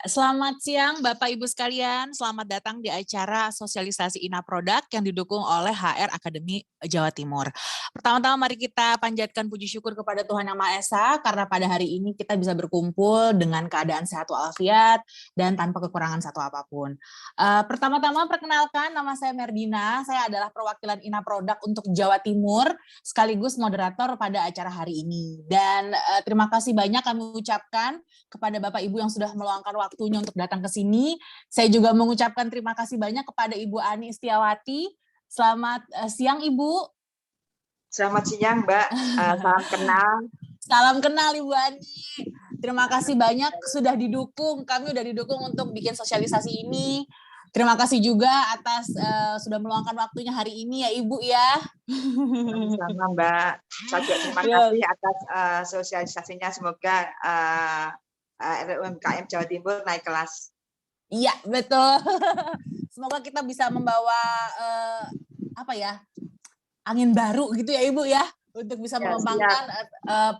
Selamat siang Bapak Ibu sekalian, selamat datang di acara sosialisasi Ina Produk yang didukung oleh HR Akademi Jawa Timur. Pertama-tama mari kita panjatkan puji syukur kepada Tuhan Yang Maha Esa karena pada hari ini kita bisa berkumpul dengan keadaan sehat walafiat dan tanpa kekurangan satu apapun. Pertama-tama perkenalkan, nama saya Merdina, saya adalah perwakilan Ina Produk untuk Jawa Timur sekaligus moderator pada acara hari ini. Dan terima kasih banyak kami ucapkan kepada Bapak Ibu yang sudah meluangkan waktunya untuk datang ke sini. Saya juga mengucapkan terima kasih banyak kepada Ibu Ani Istiawati. Selamat siang Ibu. Selamat siang Mbak, salam kenal. Salam kenal Ibu Ani. Terima kasih banyak sudah didukung, kami sudah didukung untuk bikin sosialisasi ini. Terima kasih juga atas sudah meluangkan waktunya hari ini ya Ibu ya. Sama Mbak, saya juga terima kasih atas sosialisasinya, semoga RUMKM Jawa Timur naik kelas. Iya betul. Semoga kita bisa membawa angin baru gitu ya Ibu ya, untuk bisa mengembangkan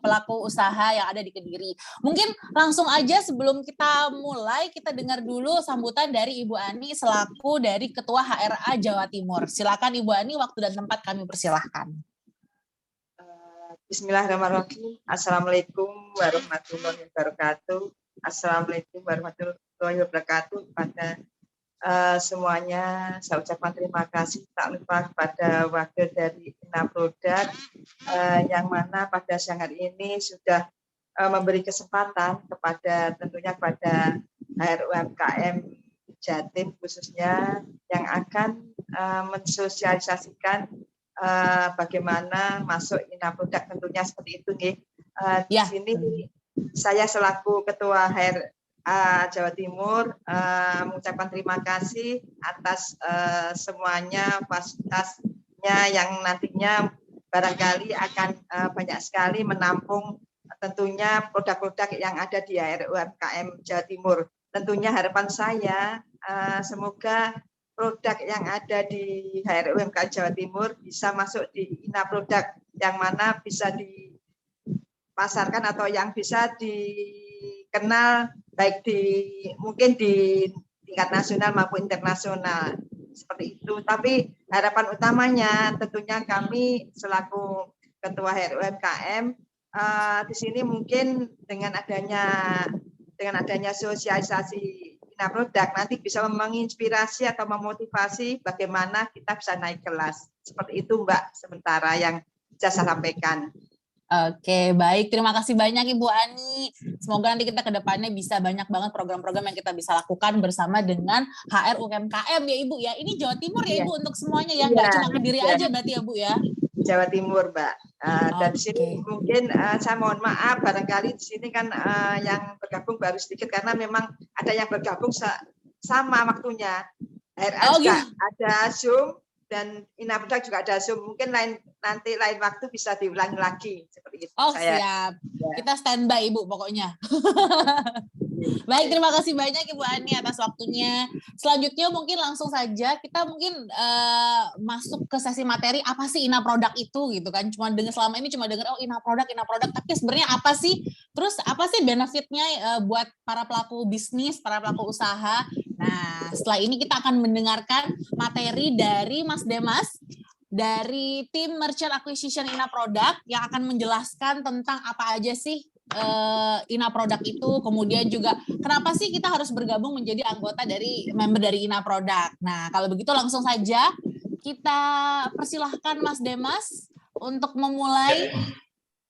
pelaku usaha yang ada di Kediri. Mungkin langsung aja sebelum kita mulai, kita dengar dulu sambutan dari Ibu Ani selaku dari Ketua HRA Jawa Timur. Silakan Ibu Ani, waktu dan tempat kami persilahkan. Bismillahirrahmanirrahim. Assalamualaikum warahmatullahi wabarakatuh. Assalamualaikum warahmatullahi wabarakatuh kepada semuanya. Saya ucapkan terima kasih tak lupa kepada wakil dari Ina Produk yang mana pada siang hari ini sudah memberi kesempatan tentunya kepada HRUMKM Jatim khususnya yang akan mensosialisasikan bagaimana masuk Ina Produk, tentunya seperti itu nih. Di sini saya selaku Ketua Jawa Timur mengucapkan terima kasih atas semuanya fasilitasnya yang nantinya barangkali akan banyak sekali menampung tentunya produk-produk yang ada di RUMKM Jawa Timur. Tentunya harapan saya semoga produk yang ada di RUMKM Jawa Timur bisa masuk di Ina Produk yang mana bisa dipasarkan atau yang bisa dikenal baik mungkin di tingkat nasional maupun internasional seperti itu. Tapi harapan utamanya tentunya kami selaku Ketua RUMKM di sini mungkin dengan adanya sosialisasi Ina Produk nanti bisa menginspirasi atau memotivasi bagaimana kita bisa naik kelas. Seperti itu Mbak sementara yang bisa saya sampaikan. Oke, baik. Terima kasih banyak Ibu Ani. Semoga nanti kita ke depannya bisa banyak banget program-program yang kita bisa lakukan bersama dengan HR UMKM ya Ibu ya. Ini Jawa Timur ya Ibu untuk semuanya ya, nggak cuma Kediri aja berarti ya Bu ya. Jawa Timur Mbak. Dan di sini mungkin saya mohon maaf barangkali di sini kan yang bergabung baru sedikit karena memang ada yang bergabung sama waktunya. HRA juga ada Zoom. Dan Ina Produk juga ada Zoom, mungkin nanti lain waktu bisa diulangi lagi seperti itu. Siap, kita standby Ibu pokoknya. Baik, terima kasih banyak Ibu Ani atas waktunya. Selanjutnya mungkin langsung saja kita mungkin masuk ke sesi materi apa sih Ina Produk itu gitu kan. Selama ini cuma dengar Ina Produk, tapi sebenarnya apa sih? Terus apa sih benefitnya buat para pelaku bisnis, para pelaku usaha? Nah, setelah ini kita akan mendengarkan materi dari Mas Demas dari tim Merchant Acquisition Ina Produk yang akan menjelaskan tentang apa aja sih Ina Produk itu, kemudian juga kenapa sih kita harus bergabung menjadi anggota member dari Ina Produk. Nah, kalau begitu langsung saja kita persilahkan Mas Demas untuk memulai.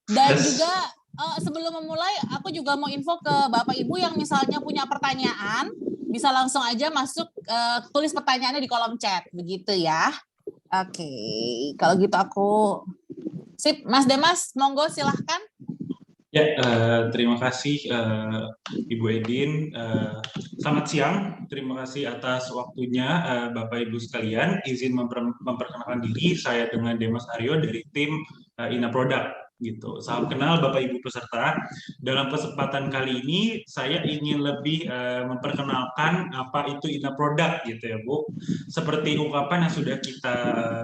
Dan juga sebelum memulai, aku juga mau info ke Bapak Ibu yang misalnya punya pertanyaan, bisa langsung aja masuk tulis pertanyaannya di kolom chat, begitu ya. Oke, kalau gitu aku sip. Mas Demas, monggo silahkan. Ya, terima kasih Ibu Edin. Selamat siang, terima kasih atas waktunya Bapak Ibu sekalian. Izin memperkenalkan diri, saya dengan Demas Aryo dari tim Ina Produk. Gitu. Salam kenal Bapak Ibu peserta. Dalam kesempatan kali ini saya ingin lebih memperkenalkan apa itu Ina Produk gitu ya Bu. Seperti ungkapan yang sudah kita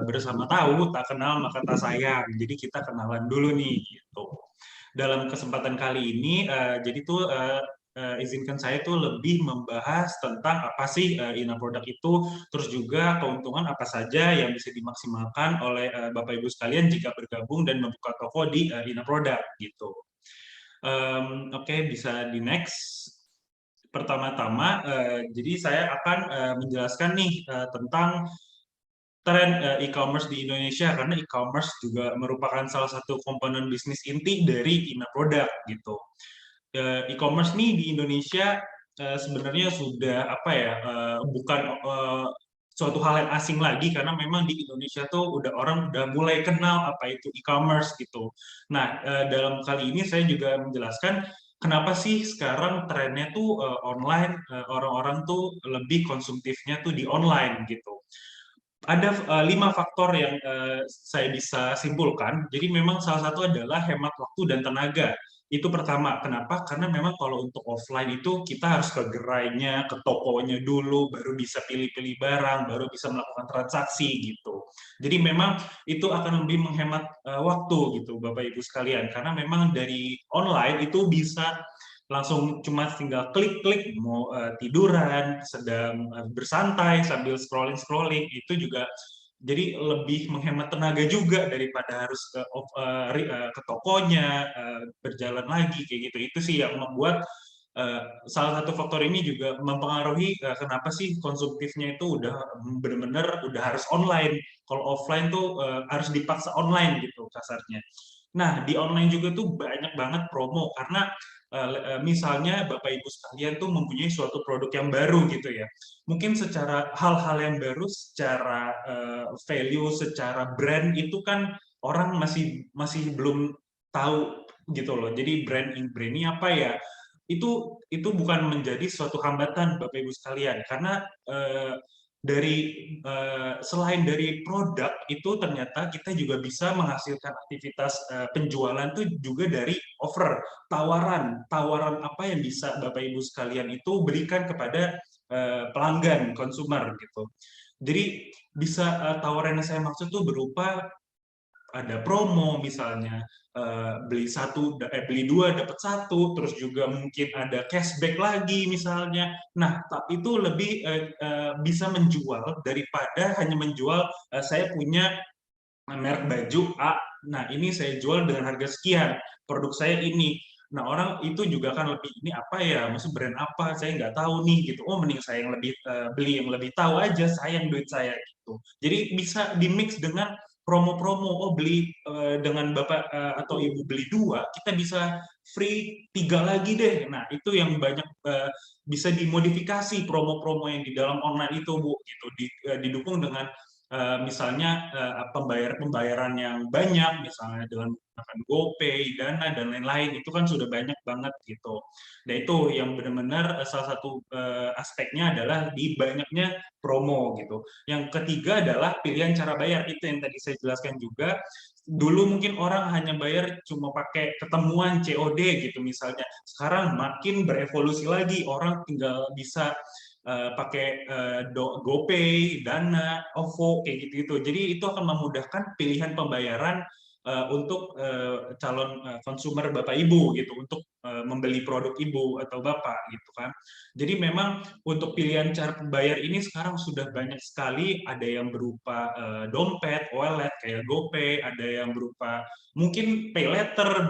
bersama tahu, tak kenal maka tak sayang. Jadi kita kenalan dulu nih gitu. Dalam kesempatan kali ini jadi tuh izinkan saya tuh lebih membahas tentang apa sih Ina Produk itu, terus juga keuntungan apa saja yang bisa dimaksimalkan oleh Bapak Ibu sekalian jika bergabung dan membuka toko di Ina Produk gitu. Oke, bisa di next. Pertama-tama, jadi saya akan menjelaskan nih tentang tren e-commerce di Indonesia, karena e-commerce juga merupakan salah satu komponen bisnis inti dari Ina Produk gitu. E-commerce nih di Indonesia sebenarnya sudah apa ya, bukan suatu hal yang asing lagi, karena memang di Indonesia tuh orang udah mulai kenal apa itu e-commerce gitu. Nah, dalam kali ini saya juga menjelaskan kenapa sih sekarang trennya tuh online, orang-orang tuh lebih konsumtifnya tuh di online gitu. Ada 5 faktor yang saya bisa simpulkan. Jadi memang salah satu adalah hemat waktu dan tenaga. Itu pertama. Kenapa? Karena memang kalau untuk offline itu kita harus ke gerainya, ke tokonya dulu, baru bisa pilih-pilih barang, baru bisa melakukan transaksi gitu. Jadi memang itu akan lebih menghemat waktu gitu, Bapak Ibu sekalian. Karena memang dari online itu bisa langsung cuma tinggal klik-klik, mau tiduran, sedang bersantai sambil scrolling-scrolling, itu juga jadi lebih menghemat tenaga juga daripada harus ke tokonya, berjalan lagi kayak gitu. Itu sih yang membuat salah satu faktor ini juga mempengaruhi kenapa sih konsumtifnya itu udah benar-benar udah harus online. Kalau offline tuh harus dipaksa online gitu kasarnya. Nah, di online juga tuh banyak banget promo, karena misalnya Bapak Ibu sekalian tuh mempunyai suatu produk yang baru gitu ya. Mungkin secara hal-hal yang baru, secara value, secara brand itu kan orang masih belum tahu gitu loh. Jadi brand ini apa ya? Itu bukan menjadi suatu hambatan Bapak Ibu sekalian, karena selain dari produk itu ternyata kita juga bisa menghasilkan aktivitas penjualan tuh juga dari offer, tawaran apa yang bisa Bapak Ibu sekalian itu berikan kepada pelanggan, konsumer gitu. Jadi bisa tawaran yang saya maksud tuh berupa ada promo misalnya, beli dua dapat satu, terus juga mungkin ada cashback lagi misalnya. Nah, tapi itu lebih bisa menjual daripada hanya menjual saya punya merek baju A, nah ini saya jual dengan harga sekian, produk saya ini. Nah, orang itu juga kan lebih, ini apa ya, maksud brand apa, saya nggak tahu nih gitu. Oh, mending saya yang lebih beli yang lebih tahu aja, sayang duit saya gitu. Jadi bisa di-mix dengan promo-promo. Oh, beli dengan Bapak atau Ibu beli dua, kita bisa free 3 lagi deh. Nah, itu yang banyak bisa dimodifikasi promo-promo yang di dalam online itu, Bu, gitu. Didukung dengan misalnya pembayaran yang banyak, misalnya dengan menggunakan GoPay, Dana, dan lain-lain, itu kan sudah banyak banget gitu. Dan itu yang benar-benar salah satu aspeknya adalah di banyaknya promo gitu. Yang ketiga adalah pilihan cara bayar, itu yang tadi saya jelaskan juga. Dulu mungkin orang hanya bayar cuma pakai ketemuan COD gitu misalnya. Sekarang makin berevolusi lagi, orang tinggal bisa pakai GoPay, Dana, OVO, kayak gitu-gitu. Jadi itu akan memudahkan pilihan pembayaran untuk calon konsumer Bapak Ibu gitu, untuk membeli produk Ibu atau Bapak gitu kan. Jadi memang untuk pilihan cara pembayar ini sekarang sudah banyak sekali, ada yang berupa dompet, wallet kayak GoPay, ada yang berupa mungkin pay later,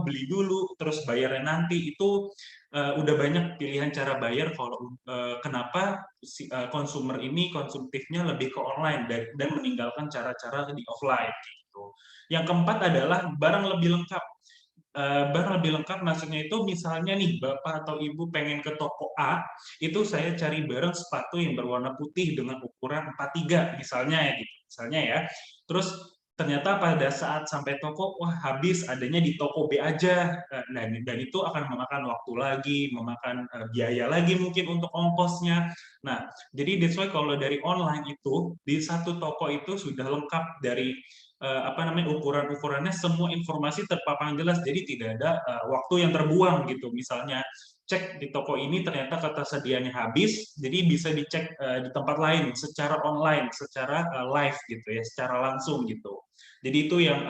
beli dulu terus bayarnya nanti. Itu udah banyak pilihan cara bayar. Kalau kenapa konsumer ini konsumtifnya lebih ke online dan meninggalkan cara-cara di offline gitu. Yang keempat adalah barang lebih lengkap. Barang lebih lengkap maksudnya itu misalnya nih Bapak atau Ibu pengen ke toko A, itu saya cari barang sepatu yang berwarna putih dengan ukuran 43 misalnya ya gitu. Misalnya ya. Terus ternyata pada saat sampai toko, wah habis, adanya di toko B aja. Dan itu akan memakan waktu lagi, memakan biaya lagi mungkin untuk ongkosnya. Nah, jadi that's why kalau dari online itu, di satu toko itu sudah lengkap dari ukuran-ukurannya, semua informasi terpampang jelas, jadi tidak ada waktu yang terbuang gitu. Misalnya cek di toko ini ternyata ketersediaannya habis, jadi bisa dicek di tempat lain secara online, secara live gitu ya, secara langsung gitu. Jadi itu yang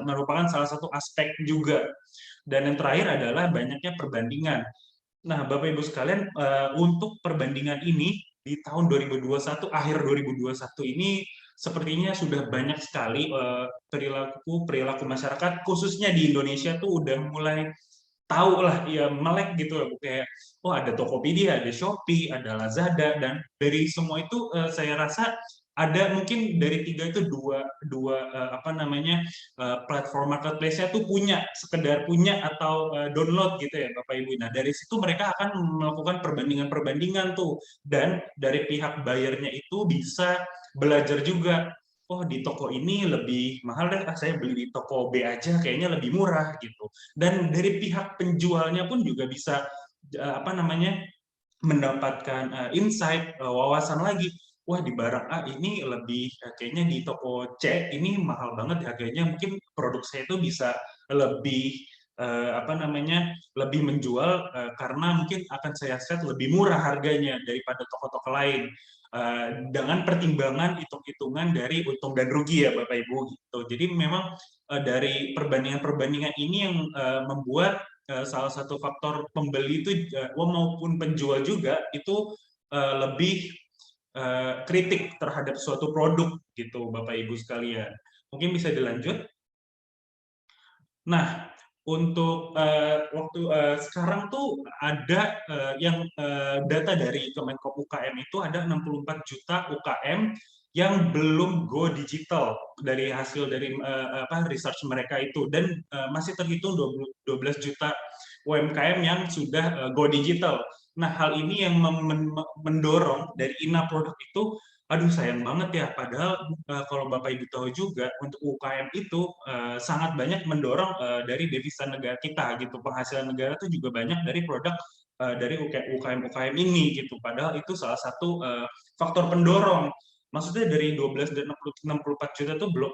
merupakan salah satu aspek juga. Dan yang terakhir adalah banyaknya perbandingan. Nah, Bapak Ibu sekalian, untuk perbandingan ini di tahun 2021, akhir 2021 ini sepertinya sudah banyak sekali perilaku masyarakat, khususnya di Indonesia tuh udah mulai tahu lah, ya melek gitu loh, kayak oh ada Tokopedia, ada Shopee, ada Lazada, dan dari semua itu saya rasa ada mungkin dari tiga itu dua dua apa namanya platform marketplace-nya tuh punya, sekedar punya atau download gitu ya Bapak Ibu. Nah dari situ mereka akan melakukan perbandingan-perbandingan tuh, dan dari pihak bayarnya itu bisa belajar juga. Oh di toko ini lebih mahal deh, saya beli di toko B aja kayaknya lebih murah gitu. Dan dari pihak penjualnya pun juga bisa apa namanya mendapatkan insight, wawasan lagi. Wah di barang A ini lebih kayaknya di toko C ini mahal banget harganya, mungkin produk saya itu bisa lebih apa namanya lebih menjual karena mungkin akan saya set lebih murah harganya daripada toko-toko lain. Dengan pertimbangan hitung-hitungan dari untung dan rugi ya Bapak Ibu gitu. Jadi memang dari perbandingan-perbandingan ini yang membuat salah satu faktor pembeli itu maupun penjual juga itu lebih kritik terhadap suatu produk gitu Bapak Ibu sekalian. Mungkin bisa dilanjut. Nah, untuk waktu sekarang tuh ada yang data dari Kemenko UKM itu ada 64 juta UKM yang belum go digital dari hasil dari research mereka itu, dan masih terhitung 12 juta UMKM yang sudah go digital. Nah, hal ini yang mendorong dari INA produk itu, aduh sayang banget ya, padahal kalau Bapak Ibu tahu juga untuk UKM itu sangat banyak mendorong dari devisa negara kita gitu. Penghasilan negara itu juga banyak dari produk dari UKM-UKM ini gitu. Padahal itu salah satu faktor pendorong. Maksudnya dari 12 dan 64 juta itu belum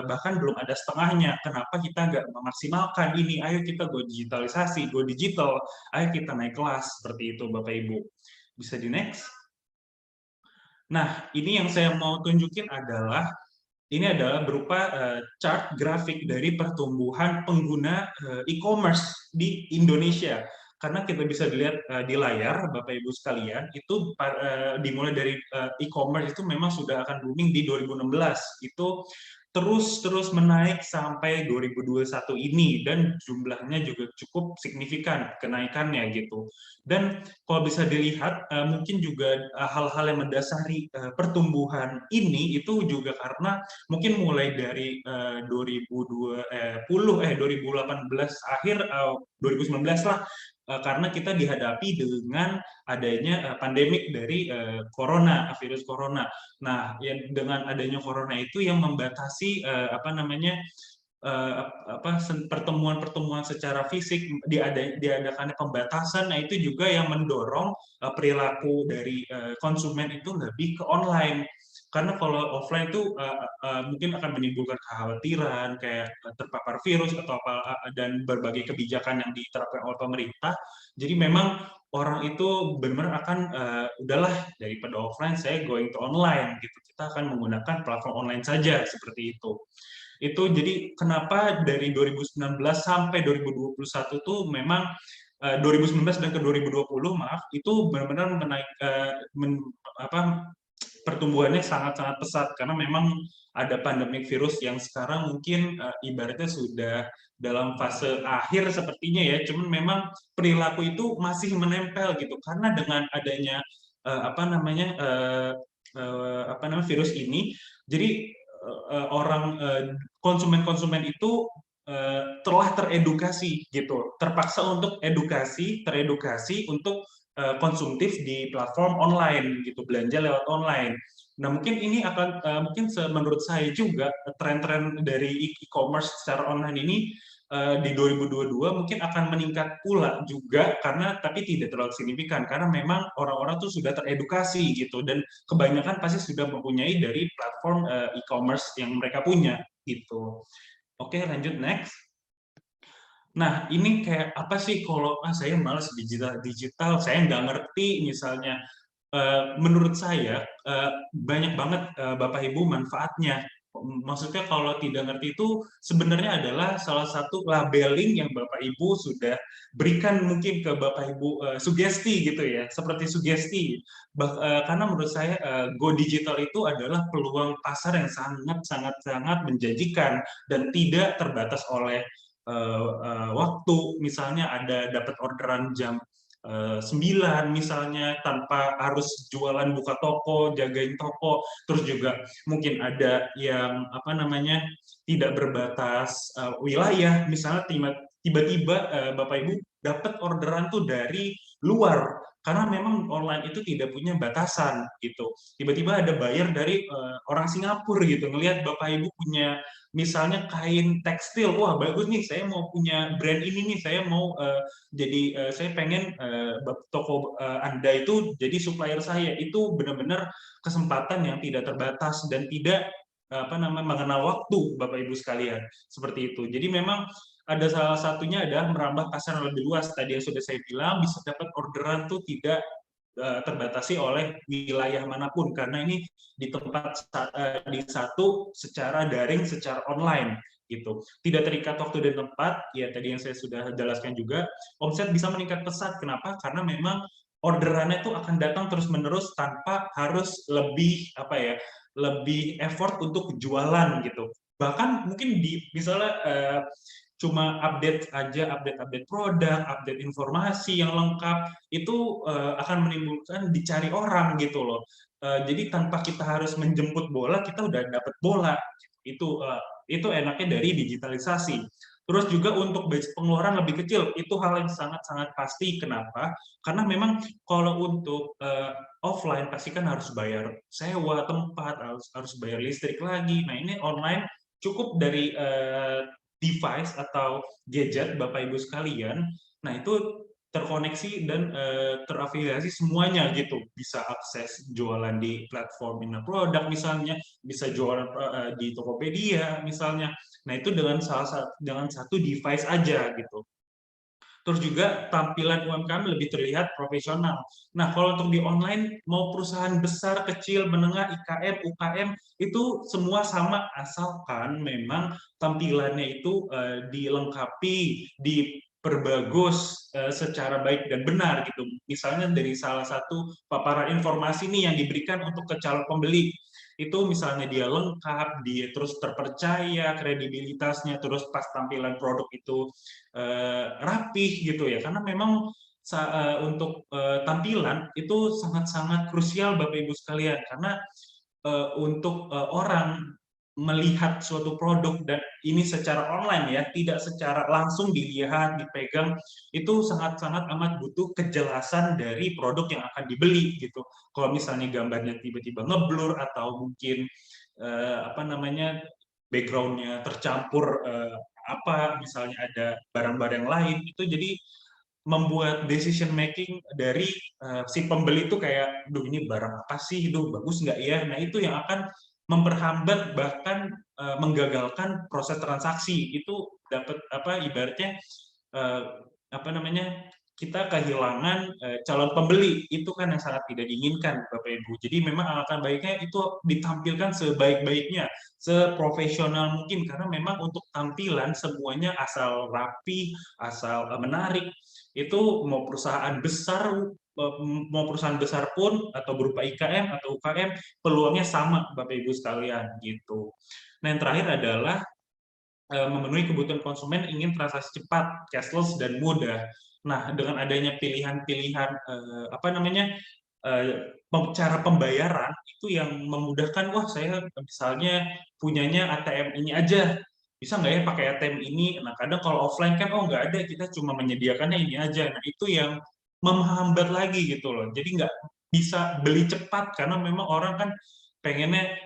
bahkan belum ada setengahnya. Kenapa kita nggak memaksimalkan ini? Ayo kita go digitalisasi, go digital. Ayo kita naik kelas seperti itu Bapak Ibu. Bisa di next. Nah, ini yang saya mau tunjukin adalah ini adalah berupa chart grafik dari pertumbuhan pengguna e-commerce di Indonesia. Karena kita bisa dilihat di layar, Bapak Ibu sekalian, itu dimulai dari e-commerce itu memang sudah akan booming di 2016. Itu terus menaik sampai 2021 ini, dan jumlahnya juga cukup signifikan kenaikannya gitu. Dan kalau bisa dilihat mungkin juga hal-hal yang mendasari pertumbuhan ini itu juga karena mungkin mulai dari 2018 akhir 2019 lah, karena kita dihadapi dengan adanya pandemik dari virus corona. Nah, ya, dengan adanya corona itu yang membatasi pertemuan-pertemuan secara fisik, diadakannya pembatasan. Nah itu juga yang mendorong perilaku dari konsumen itu lebih ke online. Karena kalau offline itu mungkin akan menimbulkan kekhawatiran kayak terpapar virus atau apa, dan berbagai kebijakan yang diterapkan oleh pemerintah. Jadi memang orang itu benar-benar akan udahlah daripada offline saya going to online gitu. Kita akan menggunakan platform online saja seperti itu. Itu jadi kenapa dari 2019 sampai 2021 tuh memang 2019 dan ke 2020 maaf itu benar-benar menaik pertumbuhannya sangat-sangat pesat karena memang ada pandemik virus yang sekarang mungkin ibaratnya sudah dalam fase akhir sepertinya ya, cuman memang perilaku itu masih menempel gitu karena dengan adanya virus ini, jadi orang konsumen-konsumen itu telah teredukasi gitu, terpaksa untuk teredukasi untuk konsumtif di platform online gitu, belanja lewat online. Nah mungkin ini akan mungkin menurut saya juga tren-tren dari e-commerce secara online ini di 2022 mungkin akan meningkat pula juga, karena tapi tidak terlalu signifikan karena memang orang-orang tuh sudah teredukasi gitu, dan kebanyakan pasti sudah mempunyai dari platform e-commerce yang mereka punya gitu. Oke, lanjut next. Nah, ini kayak apa sih kalau saya malas digital, saya nggak ngerti misalnya. Menurut saya banyak banget Bapak Ibu manfaatnya. Maksudnya kalau tidak ngerti itu sebenarnya adalah salah satu labeling yang Bapak Ibu sudah berikan mungkin ke Bapak Ibu, sugesti gitu ya, seperti sugesti. Karena menurut saya go digital itu adalah peluang pasar yang sangat menjanjikan dan tidak terbatas oleh waktu. Misalnya ada dapat orderan jam 9 misalnya tanpa harus jualan, buka toko, jagain toko. Terus juga mungkin ada yang apa namanya tidak berbatas wilayah, misalnya tiba-tiba Bapak Ibu dapat orderan tuh dari luar karena memang online itu tidak punya batasan gitu. Tiba-tiba ada buyer dari orang Singapura gitu, ngelihat Bapak Ibu punya misalnya kain tekstil, wah bagus nih, saya mau punya brand ini nih, saya mau jadi saya pengen toko Anda itu jadi supplier saya. Itu benar-benar kesempatan yang tidak terbatas dan tidak mengenal waktu, Bapak Ibu sekalian, seperti itu. Jadi memang ada salah satunya adalah merambah pasar lebih luas. Tadi yang sudah saya bilang, bisa dapat orderan tuh tidak terbatasi oleh wilayah manapun, karena ini di tempat di satu secara daring, secara online gitu. Tidak terikat waktu dan tempat, ya tadi yang saya sudah jelaskan juga. Omset bisa meningkat pesat. Kenapa? Karena memang orderannya itu akan datang terus-menerus tanpa harus lebih lebih effort untuk jualan gitu. Bahkan mungkin misalnya cuma update aja, update produk, update informasi yang lengkap, itu akan menimbulkan dicari orang gitu loh. Jadi tanpa kita harus menjemput bola, kita udah dapat bola. Itu enaknya dari digitalisasi. Terus juga untuk pengeluaran lebih kecil, itu hal yang sangat-sangat pasti. Kenapa? Karena memang kalau untuk offline pasti kan harus bayar sewa tempat, harus bayar listrik lagi. Nah ini online cukup dari device atau gadget Bapak Ibu sekalian, nah itu terkoneksi dan terafiliasi semuanya gitu, bisa akses jualan di platform Inna Product misalnya, bisa jualan di Tokopedia misalnya. Nah itu dengan satu device aja gitu. Terus juga tampilan UMKM lebih terlihat profesional. Nah, kalau untuk di online, mau perusahaan besar, kecil, menengah, IKM, UKM, itu semua sama, asalkan memang tampilannya itu dilengkapi, diperbagus secara baik dan benar gitu. Misalnya dari salah satu paparan informasi nih yang diberikan untuk ke calon pembeli, itu misalnya dia lengkap, dia terus terpercaya, kredibilitasnya, terus pas tampilan produk itu rapih gitu ya, karena memang untuk tampilan itu sangat-sangat krusial Bapak Ibu sekalian, karena untuk orang melihat suatu produk dan ini secara online ya, tidak secara langsung dilihat, dipegang, itu sangat-sangat amat butuh kejelasan dari produk yang akan dibeli gitu. Kalau misalnya gambarnya tiba-tiba ngeblur atau mungkin backgroundnya tercampur misalnya ada barang-barang lain, itu jadi membuat decision making dari si pembeli itu kayak, duh ini barang apa sih, duh bagus nggak ya? Nah itu yang akan memperhambat bahkan menggagalkan proses transaksi. Itu dapat ibaratnya kita kehilangan calon pembeli, itu kan yang sangat tidak diinginkan Bapak Ibu. Jadi memang alangkah baiknya itu ditampilkan sebaik-baiknya, seprofesional mungkin, karena memang untuk tampilan semuanya asal rapi, asal menarik. Itu mau perusahaan besar pun atau berupa IKM atau UKM, peluangnya sama Bapak Ibu sekalian gitu. Nah, yang terakhir adalah memenuhi kebutuhan konsumen ingin transaksi cepat, cashless dan mudah. Nah, dengan adanya pilihan-pilihan cara pembayaran itu yang memudahkan, wah saya misalnya punyanya ATM ini aja, bisa nggak ya pakai ATM ini? Nah, kadang kalau offline kan, oh nggak ada, kita cuma menyediakannya ini aja. Nah, itu yang menghambat lagi gitu loh. Jadi nggak bisa beli cepat, karena memang orang kan pengennya,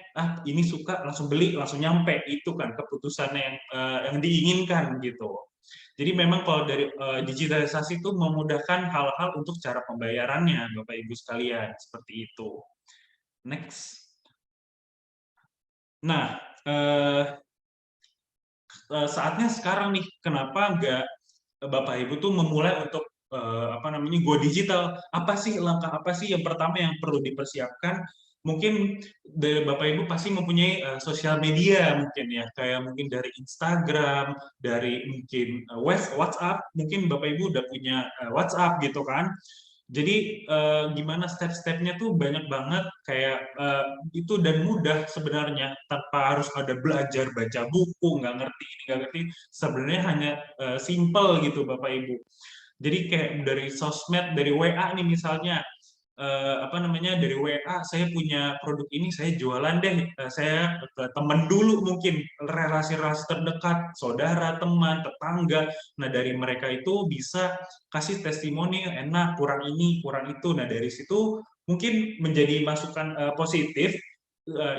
ini suka langsung beli, langsung nyampe. Itu kan keputusan yang diinginkan gitu. Jadi memang kalau dari digitalisasi itu memudahkan hal-hal untuk cara pembayarannya, Bapak Ibu sekalian, seperti itu. Next. Nah, saatnya sekarang nih, kenapa nggak Bapak Ibu tuh memulai untuk go digital? Langkah apa sih yang pertama yang perlu dipersiapkan mungkin dari Bapak Ibu pasti mempunyai sosial media mungkin ya, kayak mungkin dari Instagram, dari mungkin WhatsApp, mungkin Bapak Ibu udah punya WhatsApp gitu kan. Jadi gimana step-stepnya tuh banyak banget kayak itu dan mudah sebenarnya tanpa harus ada belajar baca buku, nggak ngerti ini nggak ngerti, sebenarnya hanya simple gitu Bapak Ibu. Jadi kayak dari sosmed, dari WA nih misalnya, apa namanya, dari WA saya punya produk ini, saya jualan deh, saya ke teman dulu mungkin, relasi-relasi terdekat, saudara, teman, tetangga. Nah dari mereka itu bisa kasih testimoni, enak, kurang ini, kurang itu. Nah dari situ mungkin menjadi masukan positif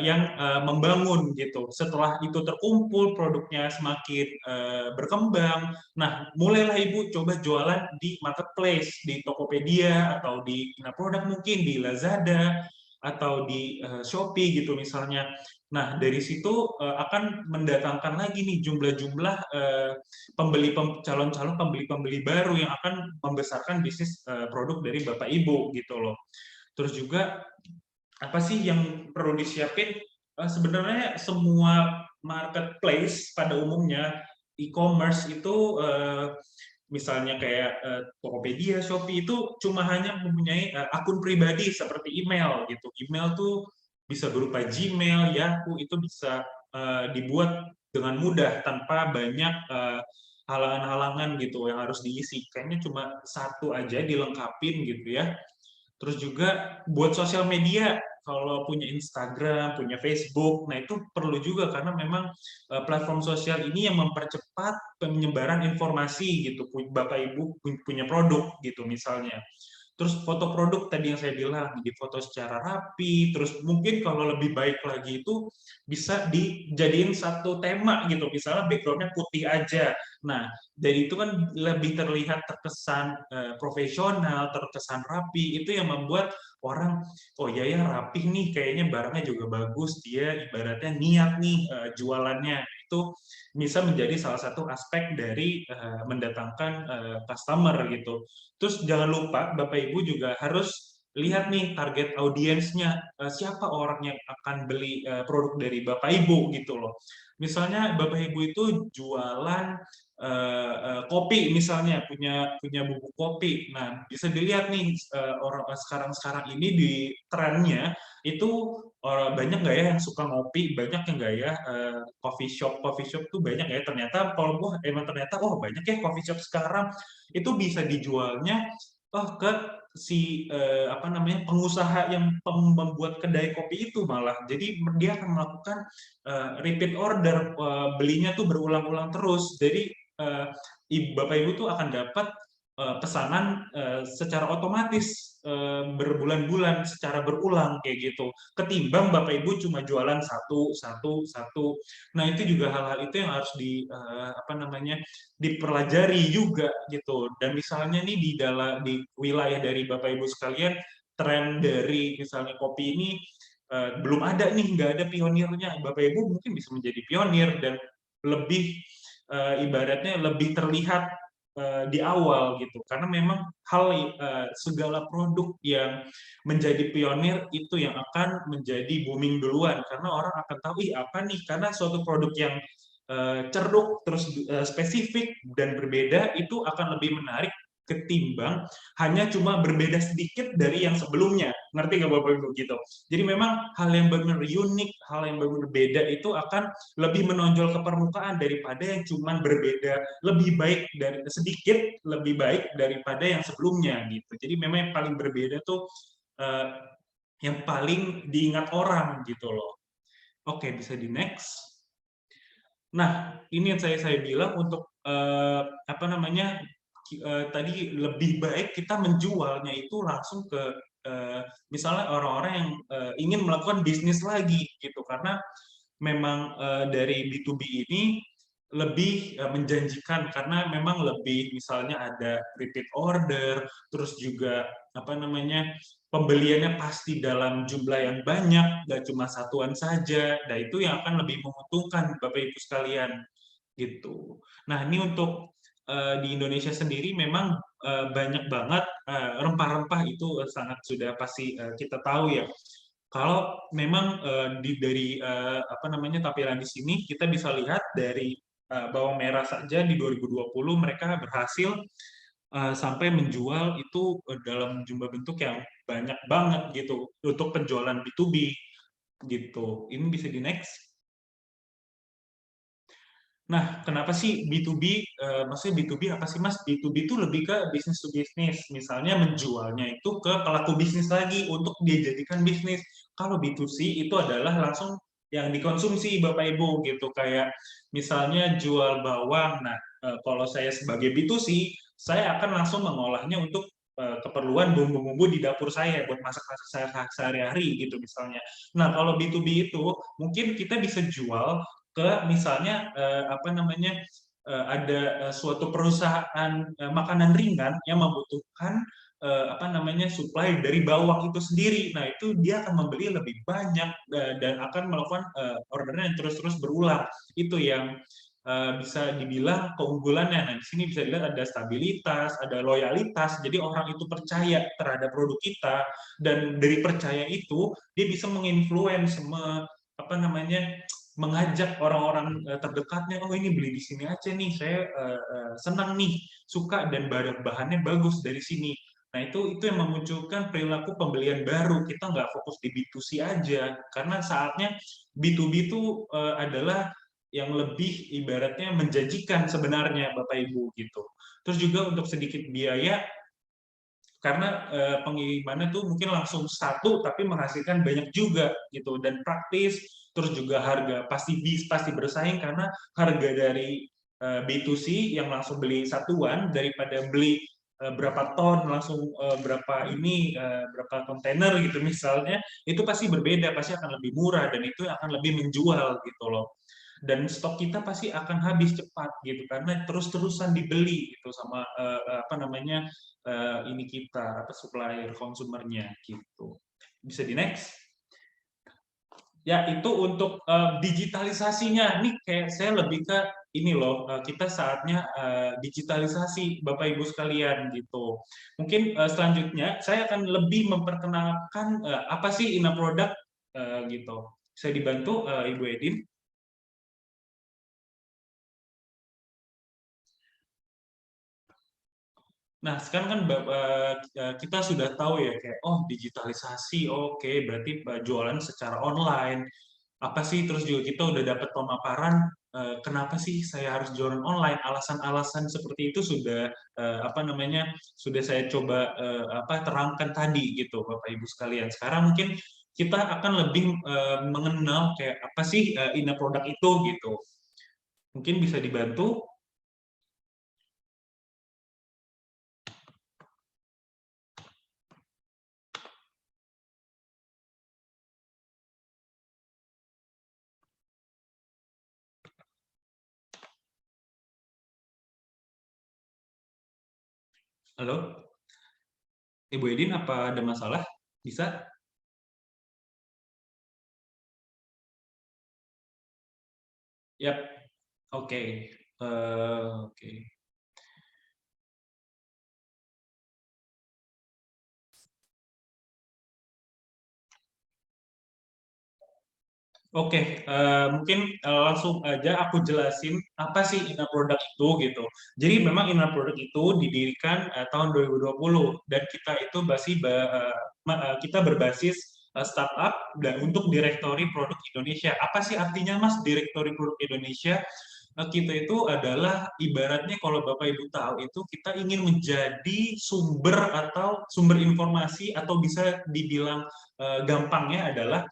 yang membangun gitu. Setelah itu terkumpul, produknya semakin berkembang. Nah, mulailah Ibu coba jualan di marketplace, di Tokopedia atau di Produk mungkin di Lazada atau di Shopee gitu misalnya. Nah, dari situ akan mendatangkan lagi nih jumlah-jumlah calon-calon pembeli-pembeli baru yang akan membesarkan bisnis produk dari Bapak Ibu gitu loh. Terus juga apa sih yang perlu disiapin? Sebenarnya semua marketplace pada umumnya e-commerce itu misalnya kayak Tokopedia, Shopee itu cuma hanya mempunyai akun pribadi seperti email gitu. Email tuh bisa berupa Gmail, Yahoo, itu bisa dibuat dengan mudah tanpa banyak halangan-halangan gitu yang harus diisi. Kayaknya cuma satu aja dilengkapin gitu ya. Terus juga buat sosial media, kalau punya Instagram, punya Facebook, nah itu perlu juga karena memang platform sosial ini yang mempercepat penyebaran informasi gitu. Bapak Ibu punya produk gitu misalnya. Terus foto produk tadi yang saya bilang, difoto secara rapi, terus mungkin kalau lebih baik lagi itu bisa dijadiin satu tema gitu, misalnya backgroundnya putih aja. Nah, dari itu kan lebih terlihat terkesan profesional, terkesan rapi, itu yang membuat orang, oh iya ya rapih nih, kayaknya barangnya juga bagus, dia ibaratnya niat nih jualannya. Itu bisa menjadi salah satu aspek dari mendatangkan customer gitu. Terus jangan lupa Bapak Ibu juga harus lihat nih target audiensnya, siapa orang yang akan beli produk dari Bapak Ibu gitu loh. Misalnya Bapak Ibu itu jualan kopi misalnya, punya bubuk kopi. Nah, bisa dilihat nih orang sekarang ini di trennya itu banyak nggak ya yang suka ngopi, banyak yang nggak ya coffee shop tuh banyak ya. Ternyata kalau emang ternyata banyak ya coffee shop sekarang, itu bisa dijualnya ke si apa namanya, pengusaha yang membuat kedai kopi itu malah. Jadi dia akan melakukan repeat order, belinya tuh berulang-ulang terus. Jadi Bapak Ibu tuh akan dapat pesanan secara otomatis berbulan-bulan secara berulang kayak gitu, ketimbang Bapak Ibu cuma jualan satu. Nah itu juga hal-hal itu yang harus apa namanya, dipelajari juga gitu. Dan misalnya nih di wilayah dari Bapak Ibu sekalian, tren dari misalnya kopi ini belum ada nih, nggak ada pionirnya. Bapak Ibu mungkin bisa menjadi pionir dan lebih ibaratnya lebih terlihat di awal gitu, karena memang segala produk yang menjadi pionir itu yang akan menjadi booming duluan, karena orang akan tahu apa nih, karena suatu produk yang ceruk terus spesifik dan berbeda itu akan lebih menarik ketimbang hanya cuma berbeda sedikit dari yang sebelumnya. Ngerti nggak Bapak Ibu gitu? Jadi memang hal yang benar-benar unik, hal yang benar-benar beda itu akan lebih menonjol ke permukaan daripada yang cuma berbeda lebih baik dari sedikit, lebih baik daripada yang sebelumnya gitu. Jadi memang yang paling berbeda tuh yang paling diingat orang gitu loh. Oke, bisa di next. Nah, ini yang saya bilang untuk apa namanya, tadi lebih baik kita menjualnya itu langsung ke misalnya orang-orang yang ingin melakukan bisnis lagi gitu, karena memang dari B2B ini lebih menjanjikan karena memang lebih misalnya ada repeat order, terus juga apa namanya, pembeliannya pasti dalam jumlah yang banyak, nggak cuma satuan saja. Nah itu yang akan lebih menguntungkan Bapak Ibu sekalian gitu. Nah ini untuk di Indonesia sendiri memang banyak banget rempah-rempah itu sangat sudah pasti kita tahu ya. Kalau memang dari apa namanya tampilan di sini kita bisa lihat dari bawang merah saja di 2020 mereka berhasil sampai menjual itu dalam jumlah bentuk yang banyak banget gitu untuk penjualan B2B gitu. Ini bisa di next. Nah, kenapa sih B2B? Maksudnya B2B apa sih, Mas? B2B itu lebih ke bisnis to bisnis. Misalnya menjualnya itu ke pelaku bisnis lagi untuk dia jadikan bisnis. Kalau B2C itu adalah langsung yang dikonsumsi Bapak Ibu gitu. Kayak misalnya jual bawang. Nah, kalau saya sebagai B2C, saya akan langsung mengolahnya untuk keperluan bumbu-bumbu di dapur saya buat masak-masak saya sehari-hari gitu misalnya. Nah, kalau B2B itu mungkin kita bisa jual ke misalnya apa namanya ada suatu perusahaan makanan ringan yang membutuhkan apa namanya supply dari bawang itu sendiri. Nah, itu dia akan membeli lebih banyak dan akan melakukan orderan yang terus-terus berulang. Itu yang bisa dibilang keunggulannya. Nah, di sini bisa dilihat ada stabilitas, ada loyalitas. Jadi orang itu percaya terhadap produk kita dan dari percaya itu dia bisa menginfluence apa namanya mengajak orang-orang terdekatnya, oh ini beli di sini aja nih, saya senang nih, suka dan bahannya bagus dari sini. Nah itu yang memunculkan perilaku pembelian baru. Kita nggak fokus di B2C aja, karena saatnya B2B itu adalah yang lebih ibaratnya menjanjikan sebenarnya Bapak Ibu gitu. Terus juga untuk sedikit biaya, karena pengirimannya tuh mungkin langsung satu tapi menghasilkan banyak juga gitu dan praktis, terus juga harga pasti bersaing karena harga dari B2C yang langsung beli satuan daripada beli berapa ton langsung berapa kontainer gitu misalnya, itu pasti berbeda, pasti akan lebih murah dan itu akan lebih menjual gitu loh. Dan stok kita pasti akan habis cepat gitu karena terus-terusan dibeli gitu sama apa namanya ini kita apa supplier konsumernya gitu. Bisa di next. Ya itu untuk digitalisasinya. Nih kayak saya lebih ke ini loh, kita saatnya digitalisasi Bapak Ibu sekalian gitu. Mungkin selanjutnya saya akan lebih memperkenalkan apa sih Ina Product gitu. Saya dibantu Ibu Edin. Nah, sekarang kan kita sudah tahu ya kayak oh digitalisasi, oke, berarti jualan secara online. Apa sih terus juga kita udah dapat pemaparan kenapa sih saya harus jualan online? Alasan-alasan seperti itu sudah apa namanya? Sudah saya coba apa terangkan tadi gitu Bapak Ibu sekalian. Sekarang mungkin kita akan lebih mengenal kayak apa sih Ina produk itu gitu. Mungkin bisa dibantu. Halo, Ibu Edin, apa ada masalah? Bisa? Yap, oke. Oke. Oke, mungkin langsung aja aku jelasin apa sih Ina Product itu gitu. Jadi memang Ina Product itu didirikan tahun 2020 dan kita itu kita berbasis startup dan untuk Direktori Produk Indonesia. Apa sih artinya Mas Direktori Produk Indonesia? Kita itu adalah ibaratnya kalau Bapak Ibu tahu itu kita ingin menjadi sumber atau sumber informasi atau bisa dibilang gampangnya adalah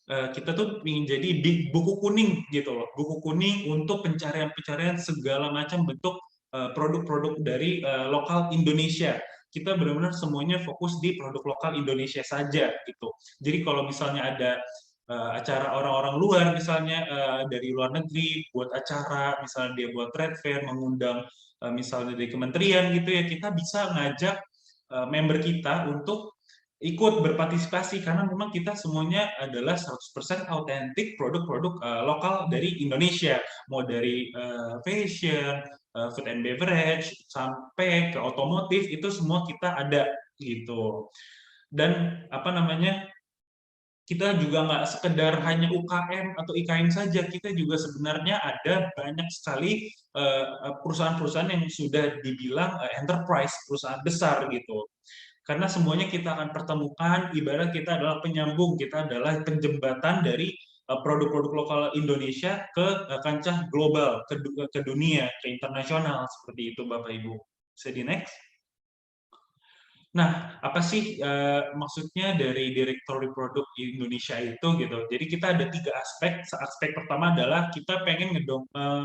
kita tuh ingin jadi buku kuning gitu loh, buku kuning untuk pencarian-pencarian segala macam bentuk produk-produk dari lokal Indonesia. Kita benar-benar semuanya fokus di produk lokal Indonesia saja gitu. Jadi kalau misalnya ada acara orang-orang luar misalnya dari luar negeri buat acara, misalnya dia buat trade fair, mengundang misalnya dari kementerian gitu ya, kita bisa ngajak member kita untuk ikut berpartisipasi karena memang kita semuanya adalah 100% autentik produk-produk lokal dari Indonesia, mau dari fashion, food and beverage sampai ke otomotif itu semua kita ada gitu. Dan apa namanya kita juga nggak sekedar hanya UKM atau IKM saja, kita juga sebenarnya ada banyak sekali perusahaan-perusahaan yang sudah dibilang enterprise, perusahaan besar gitu. Karena semuanya kita akan pertemukan, ibarat kita adalah penyambung, kita adalah penjembatan dari produk-produk lokal Indonesia ke kancah global, ke dunia, ke internasional, seperti itu Bapak Ibu. Bisa di next? Nah, apa sih maksudnya dari Direktori Produk Indonesia itu gitu? Jadi kita ada 3 aspek. Aspek pertama adalah kita pengen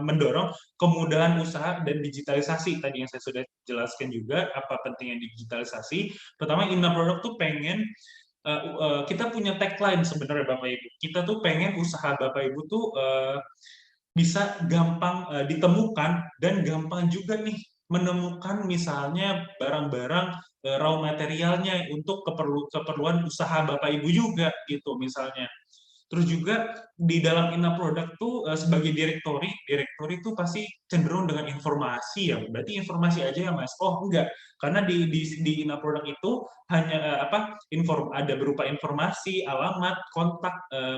mendorong kemudahan usaha dan digitalisasi. Tadi yang saya sudah jelaskan juga apa pentingnya digitalisasi. Pertama, Inna Produk tuh pengen kita punya tagline sebenarnya Bapak Ibu. Kita tuh pengen usaha Bapak Ibu tuh bisa gampang ditemukan dan gampang juga nih menemukan misalnya barang-barang raw materialnya untuk keperluan usaha Bapak Ibu juga gitu misalnya. Terus juga di dalam Inna Product tuh sebagai direktori itu pasti cenderung dengan informasi ya. Berarti informasi aja ya Mas. Oh enggak, karena di Inna Product itu hanya ada berupa informasi, alamat,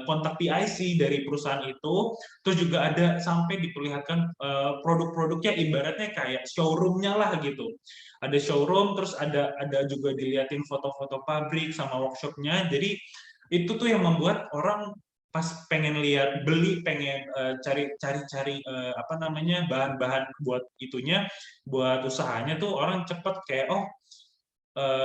kontak PIC dari perusahaan itu. Terus juga ada sampai diperlihatkan produk-produknya ibaratnya kayak showroomnya lah gitu. Ada showroom, terus ada juga dilihatin foto-foto pabrik sama workshopnya. Jadi itu tuh yang membuat orang pas pengen lihat beli pengen cari apa namanya bahan-bahan buat itunya buat usahanya tuh orang cepet kayak oh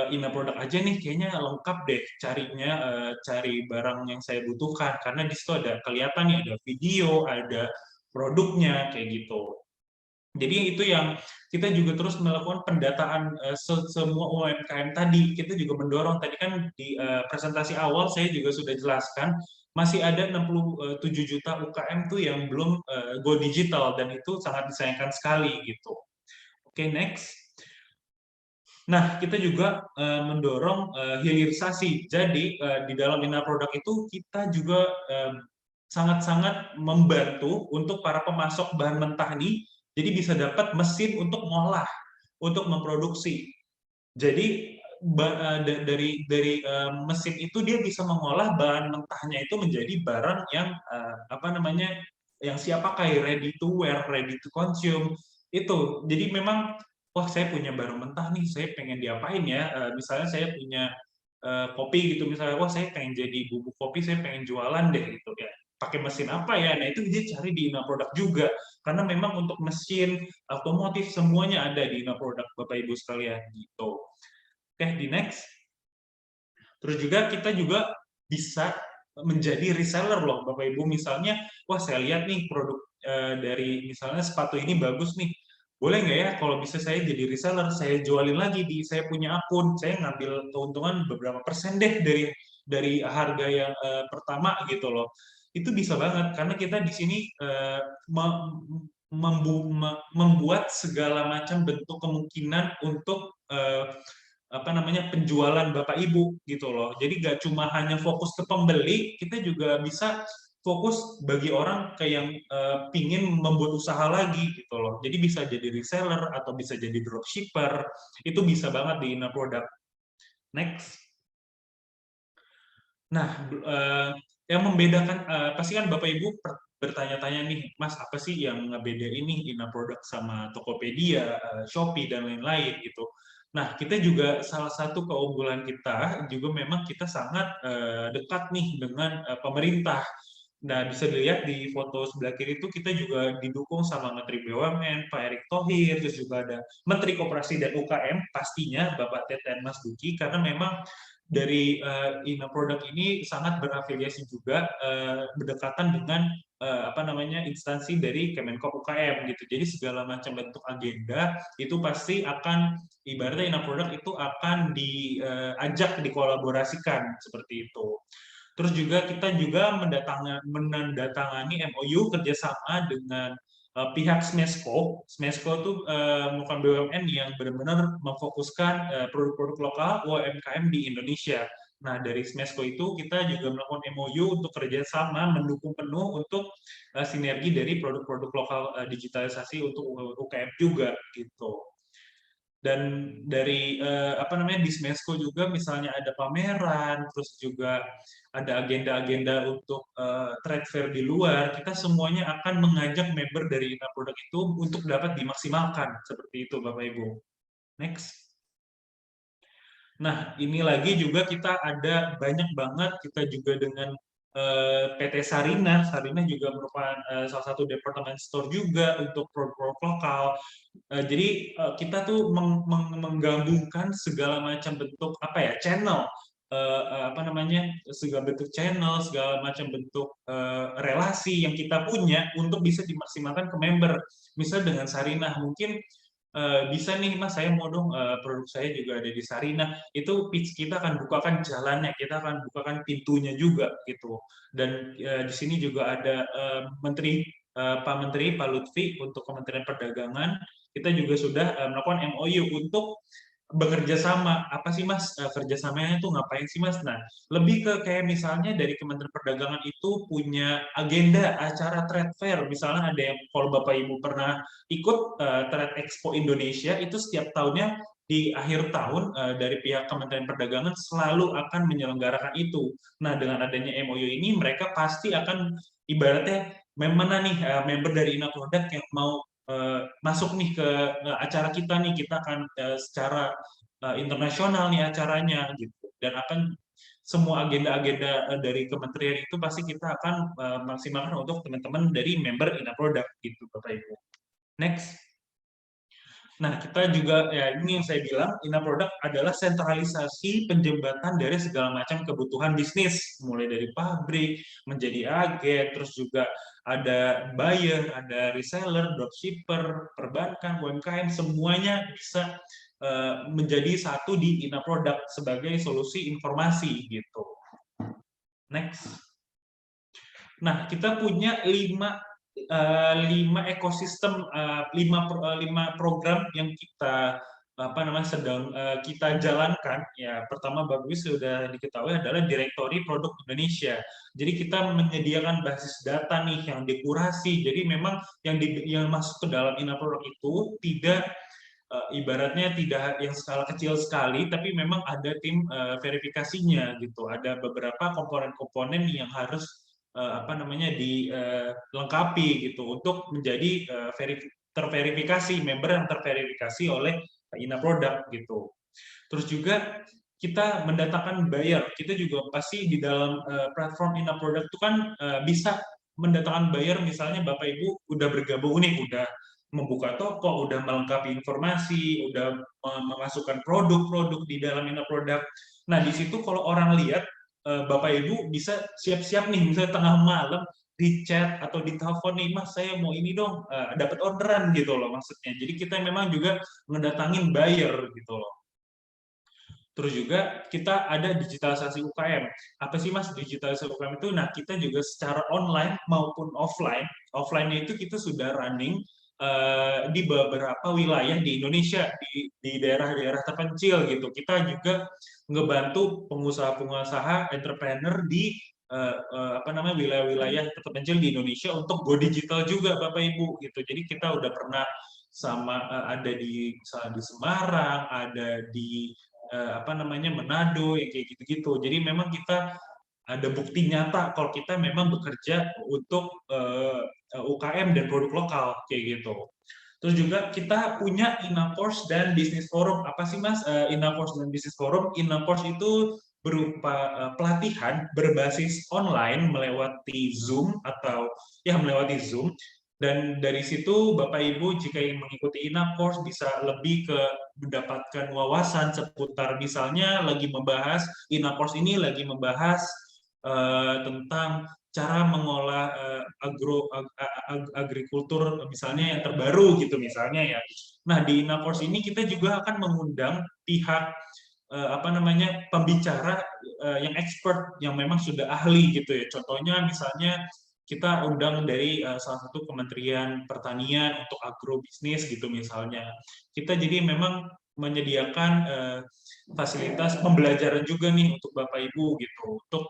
Inna Produk aja nih kayaknya lengkap deh carinya cari barang yang saya butuhkan karena di situ ada kelihatan nih ada video ada produknya kayak gitu. Jadi itu yang kita juga terus melakukan pendataan semua UMKM tadi. Kita juga mendorong tadi kan di presentasi awal saya juga sudah jelaskan masih ada 67 juta UKM tuh yang belum go digital dan itu sangat disayangkan sekali gitu. Oke, next. Nah, kita juga mendorong hilirisasi. Jadi di dalam Inna Produk itu kita juga sangat-sangat membantu untuk para pemasok bahan mentah nih jadi bisa dapat mesin untuk ngolah, untuk memproduksi. Jadi dari mesin itu dia bisa mengolah bahan mentahnya itu menjadi barang yang apa namanya yang siap pakai, ready to wear, ready to consume itu. Jadi memang wah saya punya barang mentah nih, saya pengen diapain ya? Misalnya saya punya kopi gitu misalnya, wah saya pengen jadi bubuk kopi, saya pengen jualan deh gitu ya. Pakai mesin apa ya? Nah itu dia cari di Inna Produk juga karena memang untuk mesin otomotif semuanya ada di Inna Produk Bapak Ibu sekalian gitu. Oke, di next. Terus juga kita juga bisa menjadi reseller loh Bapak Ibu. Misalnya, wah saya lihat nih produk dari misalnya sepatu ini bagus nih. Boleh nggak ya kalau bisa saya jadi reseller, saya jualin lagi di saya punya akun, saya ngambil keuntungan beberapa persen deh dari harga yang pertama gitu loh. Itu bisa banget karena kita di sini membuat segala macam bentuk kemungkinan untuk apa namanya penjualan Bapak Ibu gitu loh. Jadi nggak cuma hanya fokus ke pembeli, kita juga bisa fokus bagi orang kayak yang pingin membuat usaha lagi gitu loh. Jadi bisa jadi reseller atau bisa jadi dropshipper, itu bisa banget di Inna Product. Next. Nah, yang membedakan pasti kan Bapak Ibu bertanya-tanya nih, Mas apa sih yang ngebeda ini Inna Product sama Tokopedia, Shopee dan lain-lain gitu. Nah, kita juga salah satu keunggulan kita juga memang kita sangat dekat nih dengan pemerintah. Nah, bisa dilihat di foto sebelah kiri itu kita juga didukung sama Menteri BUMN, Pak Erick Thohir, terus juga ada Menteri Koperasi dan UKM, pastinya Bapak Teten Mas Duki, karena memang dari Inna Product ini sangat berafiliasi juga berdekatan dengan apa namanya instansi dari Kemenko UKM gitu. Jadi segala macam bentuk agenda itu pasti akan ibaratnya Inna Product itu akan diajak dikolaborasikan seperti itu. Terus juga kita juga menandatangani MOU kerjasama dengan pihak Smesco. Smesco itu bukan BUMN yang benar-benar memfokuskan produk-produk lokal UMKM di Indonesia. Nah, dari Smesco itu kita juga melakukan MOU untuk kerjasama mendukung penuh untuk sinergi dari produk-produk lokal digitalisasi untuk UKM juga gitu. Dan dari apa namanya Dismesco juga misalnya ada pameran, terus juga ada agenda-agenda untuk trade fair di luar, kita semuanya akan mengajak member dari Ina Product itu untuk dapat dimaksimalkan seperti itu Bapak Ibu. Next. Nah, ini lagi juga kita ada banyak banget kita juga dengan PT Sarina. Sarina juga merupakan salah satu department store juga untuk produk lokal. Jadi kita tuh menggabungkan segala macam bentuk apa ya channel, apa namanya segala bentuk channel, segala macam bentuk relasi yang kita punya untuk bisa dimaksimalkan ke member. Misal dengan Sarina mungkin bisa nih Mas, saya mau dong produk saya juga ada di Sarina. Itu pitch kita akan bukakan jalannya, kita akan bukakan pintunya juga gitu. Dan di sini juga ada Pak Menteri Pak Lutfi untuk Kementerian Perdagangan. Kita juga sudah melakukan MOU untuk bekerja sama. Apa sih Mas kerjasamanya itu ngapain sih Mas? Nah, lebih ke kayak misalnya dari Kementerian Perdagangan itu punya agenda acara trade fair. Misalnya ada yang kalau Bapak Ibu pernah ikut Trade Expo Indonesia itu setiap tahunnya di akhir tahun dari pihak Kementerian Perdagangan selalu akan menyelenggarakan itu. Nah, dengan adanya MOU ini mereka pasti akan ibaratnya mana nih member dari Ina Product yang mau masuk nih ke acara kita nih, kita akan secara internasional nih acaranya gitu, dan akan semua agenda-agenda dari kementerian itu pasti kita akan maksimalkan untuk teman-teman dari member Ina Product gitu Bapak Ibu. Next. Nah, kita juga, ya ini yang saya bilang, Ina Product adalah sentralisasi penjembatan dari segala macam kebutuhan bisnis, mulai dari pabrik, menjadi agen, terus juga ada buyer, ada reseller, dropshipper, perbankan, UMKM, semuanya bisa menjadi satu di Ina Product sebagai solusi informasi gitu. Next. Nah, kita punya 5 ekosistem, 5 program yang kita sedang kita jalankan. Ya, pertama bagus sudah diketahui adalah Direktori Produk Indonesia. Jadi kita menyediakan basis data nih yang dikurasi. Jadi memang yang masuk ke dalam Ina Produk itu tidak ibaratnya tidak yang skala kecil sekali, tapi memang ada tim verifikasinya gitu. Ada beberapa komponen-komponen yang harus dilengkapi gitu untuk menjadi terverifikasi, member yang terverifikasi oleh Ina Product gitu. Terus juga kita mendatangkan buyer. Kita juga pasti di dalam platform Ina Product itu kan bisa mendatangkan buyer, misalnya Bapak Ibu udah bergabung nih, udah membuka toko, udah melengkapi informasi, udah memasukkan produk-produk di dalam Ina Product. Nah, di situ kalau orang lihat Bapak Ibu bisa siap-siap nih, misalnya tengah malam di chat atau di telepon nih, Mas saya mau ini dong, dapat orderan gitu loh maksudnya. Jadi kita memang juga mendatangin buyer gitu loh. Terus juga kita ada digitalisasi UKM. Apa sih Mas digitalisasi UKM itu? Nah, kita juga secara online maupun offline. Offline-nya itu kita sudah running di beberapa wilayah di Indonesia, di daerah-daerah terpencil gitu. Kita juga ngebantu pengusaha-pengusaha, entrepreneur di wilayah-wilayah terpencil di Indonesia untuk go digital juga Bapak Ibu gitu. Jadi kita udah pernah ada di Semarang, ada di Manado, yang kayak gitu-gitu. Jadi memang kita ada bukti nyata kalau kita memang bekerja untuk UKM dan produk lokal kayak gitu. Terus juga kita punya Inaforce dan Business Forum. Apa sih Mas Inaforce dan Business Forum? Inaforce itu berupa pelatihan berbasis online melewati Zoom dan dari situ Bapak Ibu jika ingin mengikuti Inaforce bisa lebih ke mendapatkan wawasan seputar misalnya Inaforce ini lagi membahas tentang cara mengolah agrikultur misalnya yang terbaru gitu misalnya ya. Nah, di Inaforce ini kita juga akan mengundang pihak pembicara yang expert yang memang sudah ahli gitu ya. Contohnya misalnya kita undang dari salah satu Kementerian Pertanian untuk agrobisnis gitu misalnya. Kita jadi memang menyediakan fasilitas pembelajaran juga nih untuk Bapak Ibu gitu, untuk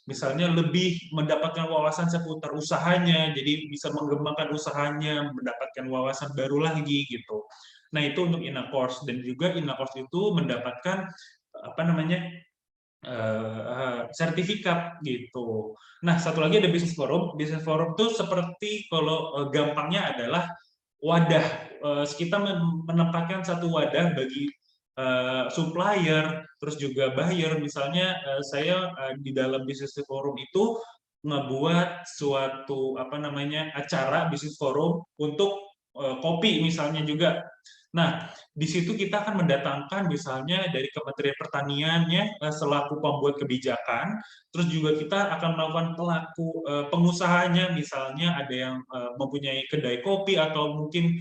misalnya lebih mendapatkan wawasan seputar usahanya, jadi bisa mengembangkan usahanya, mendapatkan wawasan baru lagi gitu. Nah, itu untuk Inakors, dan juga Inakors itu mendapatkan apa namanya sertifikat gitu. Nah, satu lagi ada bisnis forum. Bisnis forum itu seperti kalau gampangnya adalah wadah, kita menempatkan satu wadah bagi supplier, terus juga buyer. Misalnya saya di dalam bisnis forum itu ngebuat suatu apa namanya acara bisnis forum untuk kopi misalnya juga. Nah, di situ kita akan mendatangkan misalnya dari Kementerian Pertanian ya selaku pembuat kebijakan, terus juga kita akan melakukan pelaku pengusahanya, misalnya ada yang mempunyai kedai kopi atau mungkin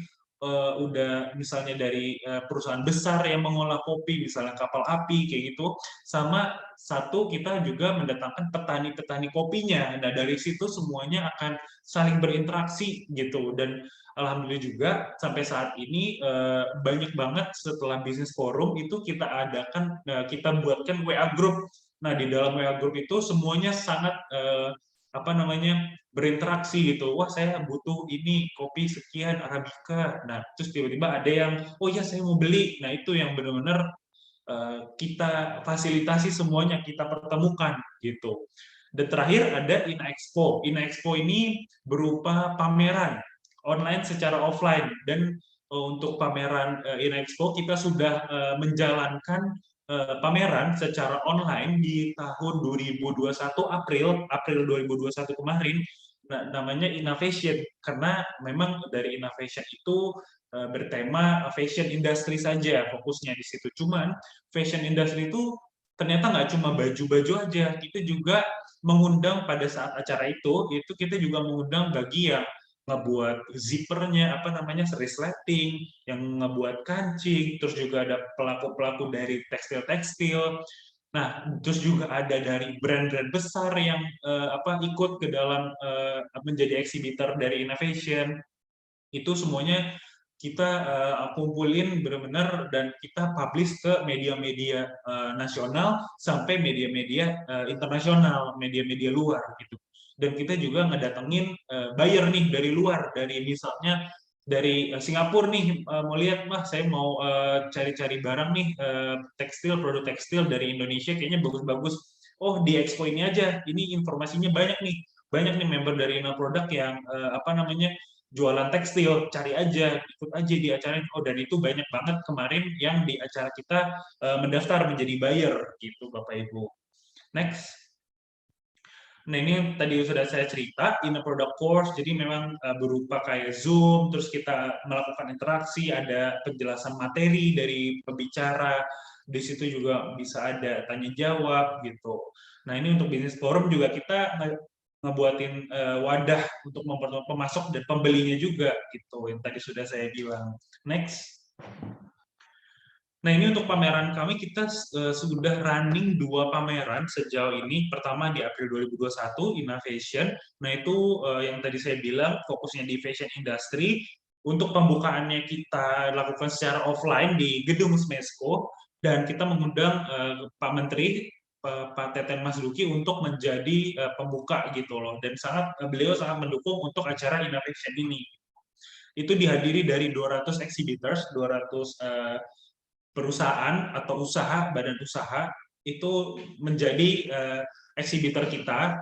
udah misalnya dari perusahaan besar yang mengolah kopi, misalnya kapal api kayak gitu, sama satu kita juga mendatangkan petani-petani kopinya. Nah, dari situ semuanya akan saling berinteraksi gitu. Dan alhamdulillah juga sampai saat ini banyak banget setelah bisnis forum itu kita adakan, kita buatkan WA group. Nah, di dalam WA group itu semuanya sangat apa namanya berinteraksi gitu. Wah, saya butuh ini kopi sekian Arabica. Nah, terus tiba-tiba ada yang, oh ya saya mau beli. Nah, itu yang benar-benar kita fasilitasi semuanya, kita pertemukan gitu. Dan terakhir ada INAEXPO. INAEXPO ini berupa pameran online secara offline, dan untuk pameran INAEXPO kita sudah menjalankan pameran secara online di tahun 2021 April 2021 kemarin. Nah, namanya Innovation, karena memang dari Innovation itu bertema fashion industry saja fokusnya di situ. Cuman fashion industry itu ternyata nggak cuma baju-baju aja, kita juga mengundang pada saat acara itu kita juga mengundang bagi yang ngebuat zippernya, apa namanya, resleting, yang ngebuat kancing, terus juga ada pelaku-pelaku dari tekstil-tekstil. Nah, terus juga ada dari brand-brand besar yang ikut ke dalam menjadi exhibitor dari Innovation. Itu semuanya kita kumpulin benar-benar dan kita publish ke media-media nasional sampai media-media internasional, media-media luar gitu. Dan kita juga ngedatengin buyer nih dari luar, dari misalnya dari Singapura nih, mau lihat, mah saya mau cari-cari barang nih, tekstil, produk tekstil dari Indonesia kayaknya bagus-bagus. Oh, di expo ini aja, ini informasinya banyak nih member dari Ina Product yang apa namanya jualan tekstil, cari aja, ikut aja di acara. Oh, dan itu banyak banget kemarin yang di acara kita mendaftar menjadi buyer gitu, Bapak Ibu. Next. Nah, ini tadi sudah saya cerita, in a product course, jadi memang berupa kayak Zoom, terus kita melakukan interaksi, ada penjelasan materi dari pembicara, di situ juga bisa ada tanya jawab gitu. Nah, ini untuk bisnis forum juga kita ngebuatin wadah untuk mempertemukan pemasok dan pembelinya juga gitu, yang tadi sudah saya bilang. Next. Nah, ini untuk pameran kami, kita sudah running 2 pameran sejauh ini. Pertama di April 2021, Innovation. Nah, itu yang tadi saya bilang, fokusnya di fashion industry. Untuk pembukaannya kita lakukan secara offline di Gedung Smesco, dan kita mengundang Pak Menteri, Pak Teten Mas Duki untuk menjadi pembuka gitu loh. Dan beliau sangat mendukung untuk acara Innovation ini. Itu dihadiri dari 200 exhibitors, 200 perusahaan atau badan usaha itu menjadi exhibitor kita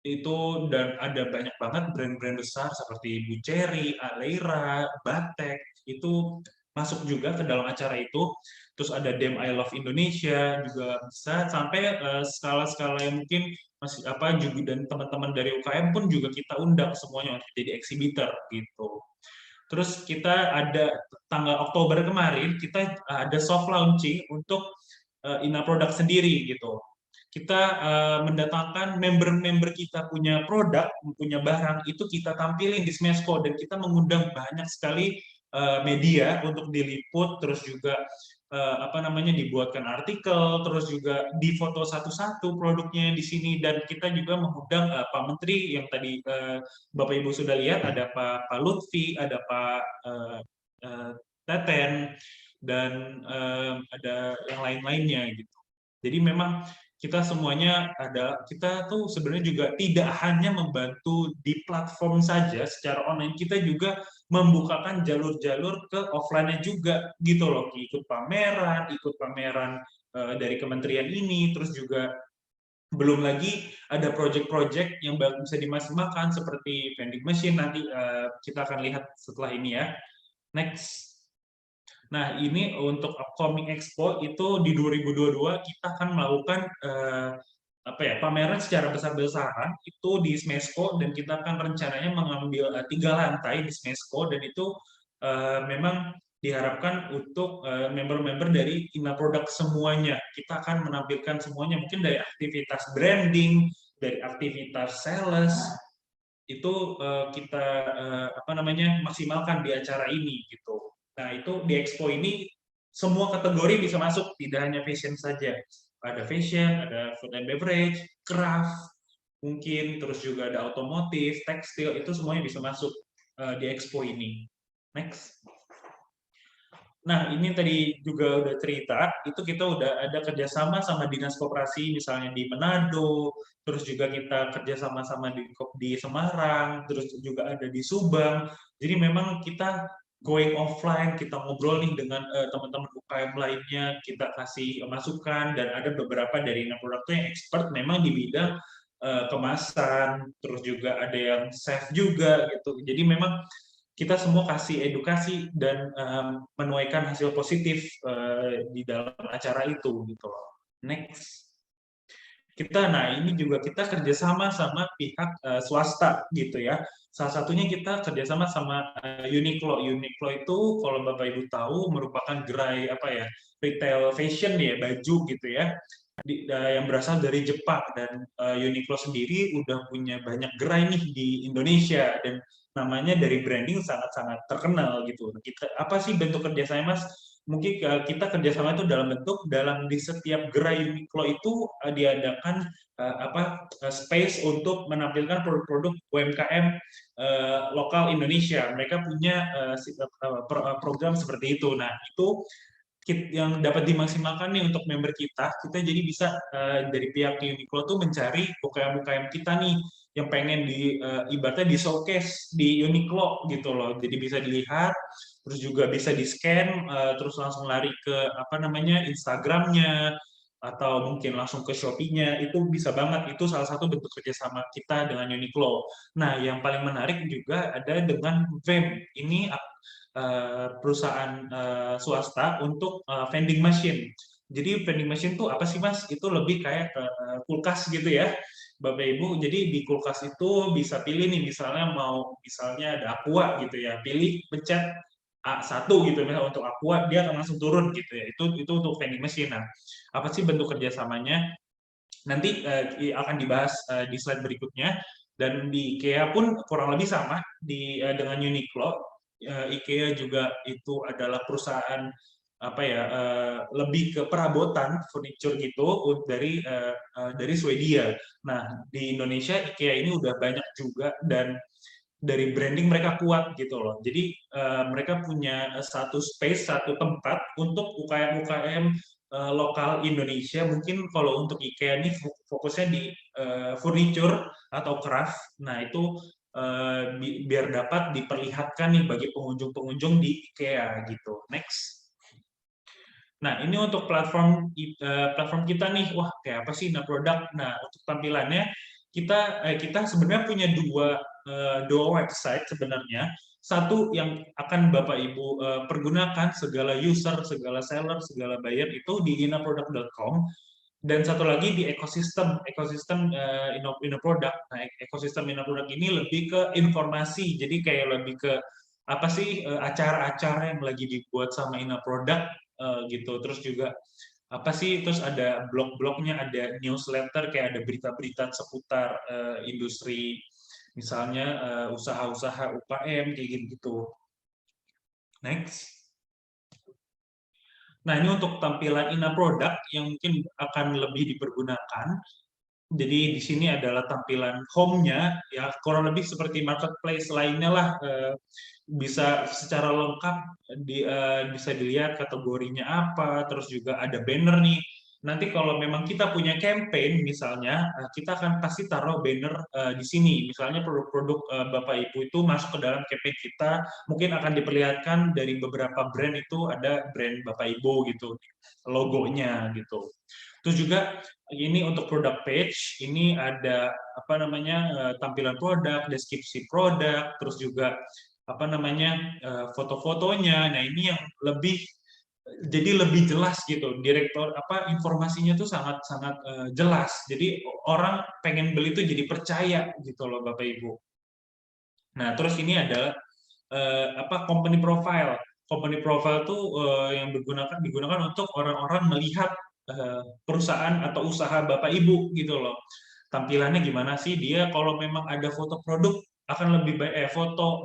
itu, dan ada banyak banget brand-brand besar seperti Buceri, Aleira, Batek itu masuk juga ke dalam acara itu. Terus ada Dem I Love Indonesia juga bisa, sampai skala-skala yang mungkin masih juga, dan teman-teman dari UKM pun juga kita undang semuanya untuk jadi exhibitor gitu. Terus kita ada tanggal Oktober kemarin, kita ada soft launching untuk Ina Product sendiri gitu. Kita mendatangkan member-member kita punya produk, punya barang, itu kita tampilin di Smesco, dan kita mengundang banyak sekali media untuk diliput, terus juga dibuatkan artikel, terus juga difoto satu-satu produknya di sini, dan kita juga mengundang Pak Menteri yang tadi Bapak Ibu sudah lihat, ada Pak Lutfi, ada Pak Teten, dan ada yang lain-lainnya gitu. Jadi memang kita semuanya kita tuh sebenarnya juga tidak hanya membantu di platform saja secara online, kita juga membukakan jalur-jalur ke offline-nya juga gitu loh, ikut pameran dari kementerian ini, terus juga belum lagi ada project-project yang bisa dimaksimalkan seperti vending machine, nanti kita akan lihat setelah ini ya. Next. Nah, ini untuk upcoming expo itu di 2022 kita akan melakukan pameran secara besar-besaran itu di Smesco, dan kita akan rencananya mengambil 3 lantai di Smesco, dan itu memang diharapkan untuk member-member dari Ina Product semuanya. Kita akan menampilkan semuanya, mungkin dari aktivitas branding, dari aktivitas sales, itu kita maksimalkan di acara ini gitu. Nah, itu di expo ini semua kategori bisa masuk, tidak hanya fashion saja. Ada fashion, ada food and beverage, craft, mungkin, terus juga ada otomotif, tekstil, itu semuanya bisa masuk di expo ini. Next. Nah, ini tadi juga udah cerita, itu kita udah ada kerjasama sama Dinas Koperasi, misalnya di Manado, terus juga kita kerjasama sama di Semarang, terus juga ada di Subang. Jadi memang kita going offline, kita ngobrol nih dengan teman-teman UKM lainnya, kita kasih masukan, dan ada beberapa dari produk yang expert memang di bidang kemasan, terus juga ada yang chef juga gitu. Jadi memang kita semua kasih edukasi dan menuaikan hasil positif di dalam acara itu gitu loh. Next. Nah ini juga kita kerjasama sama pihak swasta gitu ya. Salah satunya kita kerjasama sama Uniqlo. Uniqlo itu kalau Bapak Ibu tahu merupakan gerai retail fashion ya, baju gitu ya, yang berasal dari Jepang, dan Uniqlo sendiri udah punya banyak gerai nih di Indonesia, dan namanya dari branding sangat-sangat terkenal gitu. Apa sih bentuk kerjasama, Mas? Mungkin kita kerjasama itu dalam di setiap gerai Uniqlo itu diadakan space untuk menampilkan produk-produk UMKM lokal Indonesia. Mereka punya program seperti itu. Nah, itu yang dapat dimaksimalkan nih untuk member kita jadi bisa dari pihak Uniqlo tuh mencari UKM-UKM kita nih yang pengen ibaratnya di showcase di Uniqlo gitu loh. Jadi bisa dilihat, terus juga bisa di-scan, terus langsung lari ke Instagramnya, atau mungkin langsung ke Shopee-nya, itu bisa banget. Itu salah satu bentuk kerjasama kita dengan Uniqlo. Nah, yang paling menarik juga ada dengan VEM. Ini perusahaan swasta untuk vending machine. Jadi vending machine itu apa sih, Mas? Itu lebih kayak kulkas gitu ya, Bapak Ibu. Jadi di kulkas itu bisa pilih nih, misalnya ada Aqua gitu ya, pilih pencet A1 gitu, misalnya untuk Aqua, dia akan langsung turun gitu ya. Itu untuk vending machine. Nah, apa sih bentuk kerjasamanya? Nanti akan dibahas di slide berikutnya. Dan di IKEA pun kurang lebih sama dengan Uniqlo. IKEA juga itu adalah perusahaan lebih ke perabotan furniture gitu dari Swedia. Nah, di Indonesia IKEA ini udah banyak juga, dan dari branding mereka kuat gitu loh. Jadi mereka punya satu space, satu tempat untuk UKM-UKM lokal Indonesia. Mungkin kalau untuk IKEA ini fokusnya di furniture atau craft. Nah, itu biar dapat diperlihatkan nih bagi pengunjung-pengunjung di IKEA gitu. Next. Nah, ini untuk platform kita nih. Wah, kayak apa sih produk? Nah, untuk tampilannya kita sebenarnya punya dua website sebenarnya. Satu yang akan Bapak Ibu pergunakan, segala user, segala seller, segala buyer itu di inaproduct.com. Dan satu lagi di ekosistem InnoProduct. Nah, ekosistem InnoProduct ini lebih ke informasi, jadi kayak lebih ke apa sih acara-acara yang lagi dibuat sama InnoProduct gitu. Terus juga apa sih, terus ada blog-blognya, ada newsletter, kayak ada berita-berita seputar industri, misalnya usaha-usaha UKM kayak gitu. Next. Nah, ini untuk tampilan InnoProduct yang mungkin akan lebih dipergunakan. Jadi di sini adalah tampilan home-nya, ya kurang lebih seperti marketplace lainnya lah, bisa secara lengkap bisa dilihat kategorinya apa, terus juga ada banner nih. nanti kalau memang kita punya campaign misalnya, kita akan pasti taruh banner di sini. Misalnya produk-produk Bapak Ibu itu masuk ke dalam campaign kita, mungkin akan diperlihatkan dari beberapa brand itu ada brand Bapak Ibu gitu, logonya gitu. Terus juga ini untuk product page, ini ada apa namanya tampilan produk, deskripsi produk, terus juga apa namanya foto-fotonya. Nah ini yang jadi lebih jelas gitu. Direktur apa informasinya tuh sangat sangat jelas. Jadi orang pengen beli tuh jadi percaya gitu loh Bapak Ibu. Nah terus ini adalah apa company profile. Company profile tuh yang digunakan untuk orang-orang melihat perusahaan atau usaha Bapak Ibu gitu loh. Tampilannya gimana sih dia, kalau memang ada foto produk akan lebih baik, foto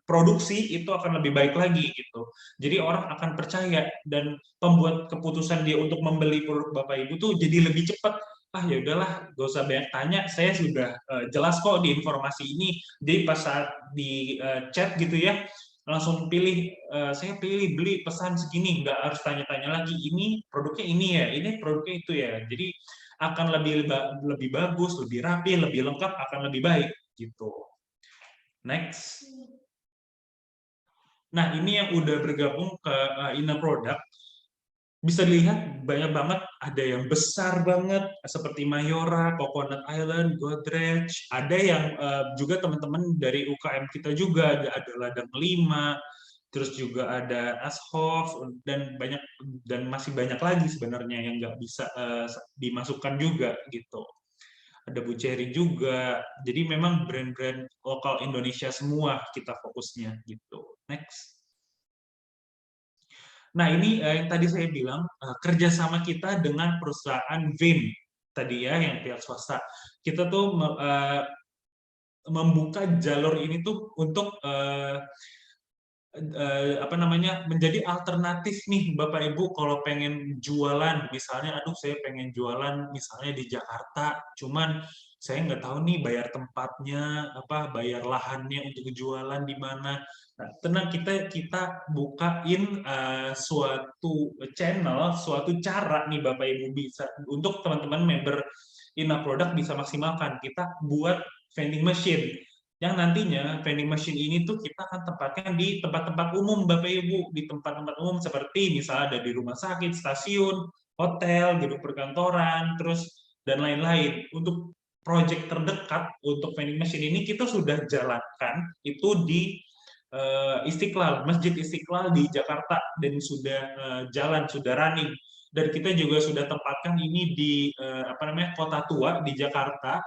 produksi itu akan lebih baik lagi gitu. Jadi orang akan percaya dan pembuat keputusan dia untuk membeli produk Bapak Ibu tuh jadi lebih cepat. Ah ya udahlah, gak usah banyak tanya, saya sudah jelas kok di informasi ini. Jadi pas saat di chat gitu ya, langsung pilih, saya pilih beli pesan segini, nggak harus tanya-tanya lagi, ini produknya ini ya, ini produknya itu ya. Jadi akan lebih bagus, lebih rapi, lebih lengkap, akan lebih baik gitu. Next. Nah, ini yang udah bergabung ke Ina Product, bisa dilihat banyak banget, ada yang besar banget seperti Mayora, Coconut Island, Godrej, ada yang juga teman-teman dari UKM kita juga, ada Ladang 5, terus juga ada Ashoff, dan masih banyak lagi sebenarnya yang nggak bisa dimasukkan juga gitu. Ada Bu Cherry juga, jadi memang brand-brand lokal Indonesia semua kita fokusnya gitu. Next. Nah, ini yang tadi saya bilang, kerjasama kita dengan perusahaan VIM, tadi ya, yang pihak swasta. Kita tuh membuka jalur ini tuh untuk apa namanya, menjadi alternatif nih Bapak Ibu kalau pengen jualan, misalnya, aduh saya pengen jualan misalnya di Jakarta, cuman saya nggak tahu nih bayar tempatnya, apa bayar lahannya untuk jualan di mana. Nah, tenang, kita bukain suatu channel, suatu cara nih Bapak Ibu bisa untuk teman-teman member Ina Product bisa maksimalkan. Kita buat vending machine yang nantinya vending machine ini tuh kita akan tempatkan di tempat-tempat umum Bapak Ibu, di tempat-tempat umum seperti misalnya ada di rumah sakit, stasiun, hotel, gedung perkantoran, terus dan lain-lain. Untuk proyek terdekat untuk vending machine ini kita sudah jalankan itu di Istiqlal, Masjid Istiqlal di Jakarta, dan sudah jalan, sudah running. Dan kita juga sudah tempatkan ini di apa namanya Kota Tua di Jakarta,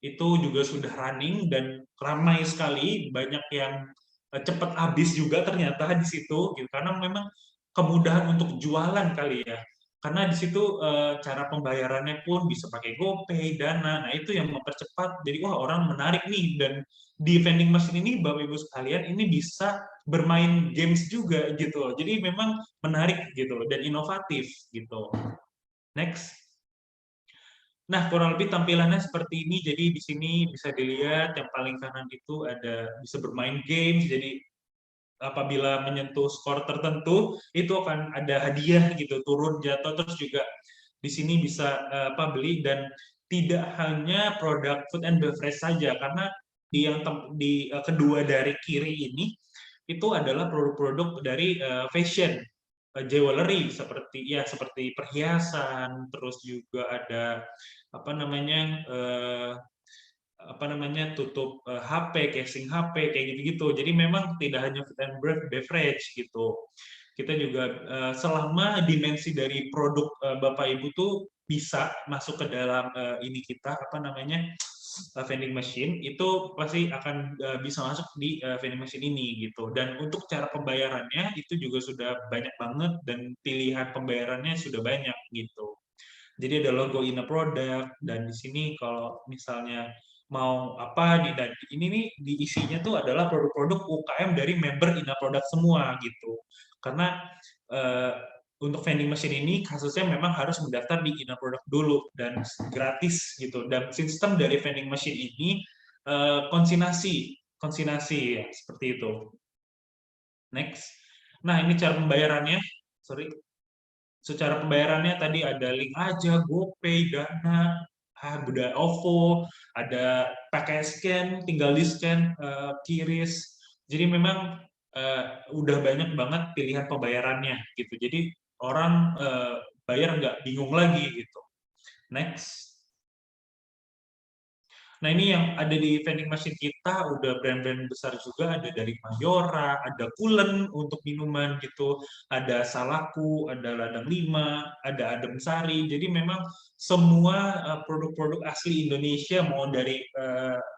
itu juga sudah running dan ramai sekali, banyak yang cepat habis juga ternyata di situ gitu, karena memang kemudahan untuk jualan kali ya, karena di situ cara pembayarannya pun bisa pakai GoPay, Dana. Nah itu yang mempercepat, jadi wah orang menarik nih. Dan di vending machine ini Bapak Ibu sekalian ini bisa bermain games juga gitu, jadi memang menarik gitu dan inovatif gitu. Next. Nah, kurang lebih tampilannya seperti ini. Jadi di sini bisa dilihat yang paling kanan itu ada bisa bermain games. Jadi apabila menyentuh skor tertentu, itu akan ada hadiah gitu, turun jatuh. Terus juga di sini bisa apa beli, dan tidak hanya produk food and beverage saja, karena di kedua dari kiri ini itu adalah produk-produk dari fashion, jewelry, seperti perhiasan, terus juga ada apa namanya tutup HP, casing HP kayak gitu-gitu. Jadi memang tidak hanya food and beverage gitu. Kita juga selama dimensi dari produk Bapak Ibu tuh bisa masuk ke dalam ini kita apa namanya vending machine, itu pasti akan bisa masuk di vending machine ini gitu. Dan untuk cara pembayarannya itu juga sudah banyak banget, dan pilihan pembayarannya sudah banyak gitu. Jadi ada logo Ina Product, dan di sini kalau misalnya mau apa ini nih diisinya tuh adalah produk-produk UKM dari member Ina Product semua gitu. Karena untuk vending machine ini kasusnya memang harus mendaftar di Ina Product dulu dan gratis gitu. Dan sistem dari vending machine ini konsinasi ya, seperti itu. Next. Nah, ini cara pembayarannya. Sorry. secara pembayarannya tadi ada link aja, GoPay, Dana, OVO, ada pakai scan, tinggal di scan, QRIS. Jadi memang udah banyak banget pilihan pembayarannya gitu. Jadi orang bayar nggak bingung lagi gitu. Next. Nah, ini yang ada di vending machine kita, udah brand-brand besar juga, ada dari Mayora, ada Kulen untuk minuman gitu, ada Salaku, ada Ladang Lima, ada Adem Sari. Jadi memang semua produk-produk asli Indonesia, mau dari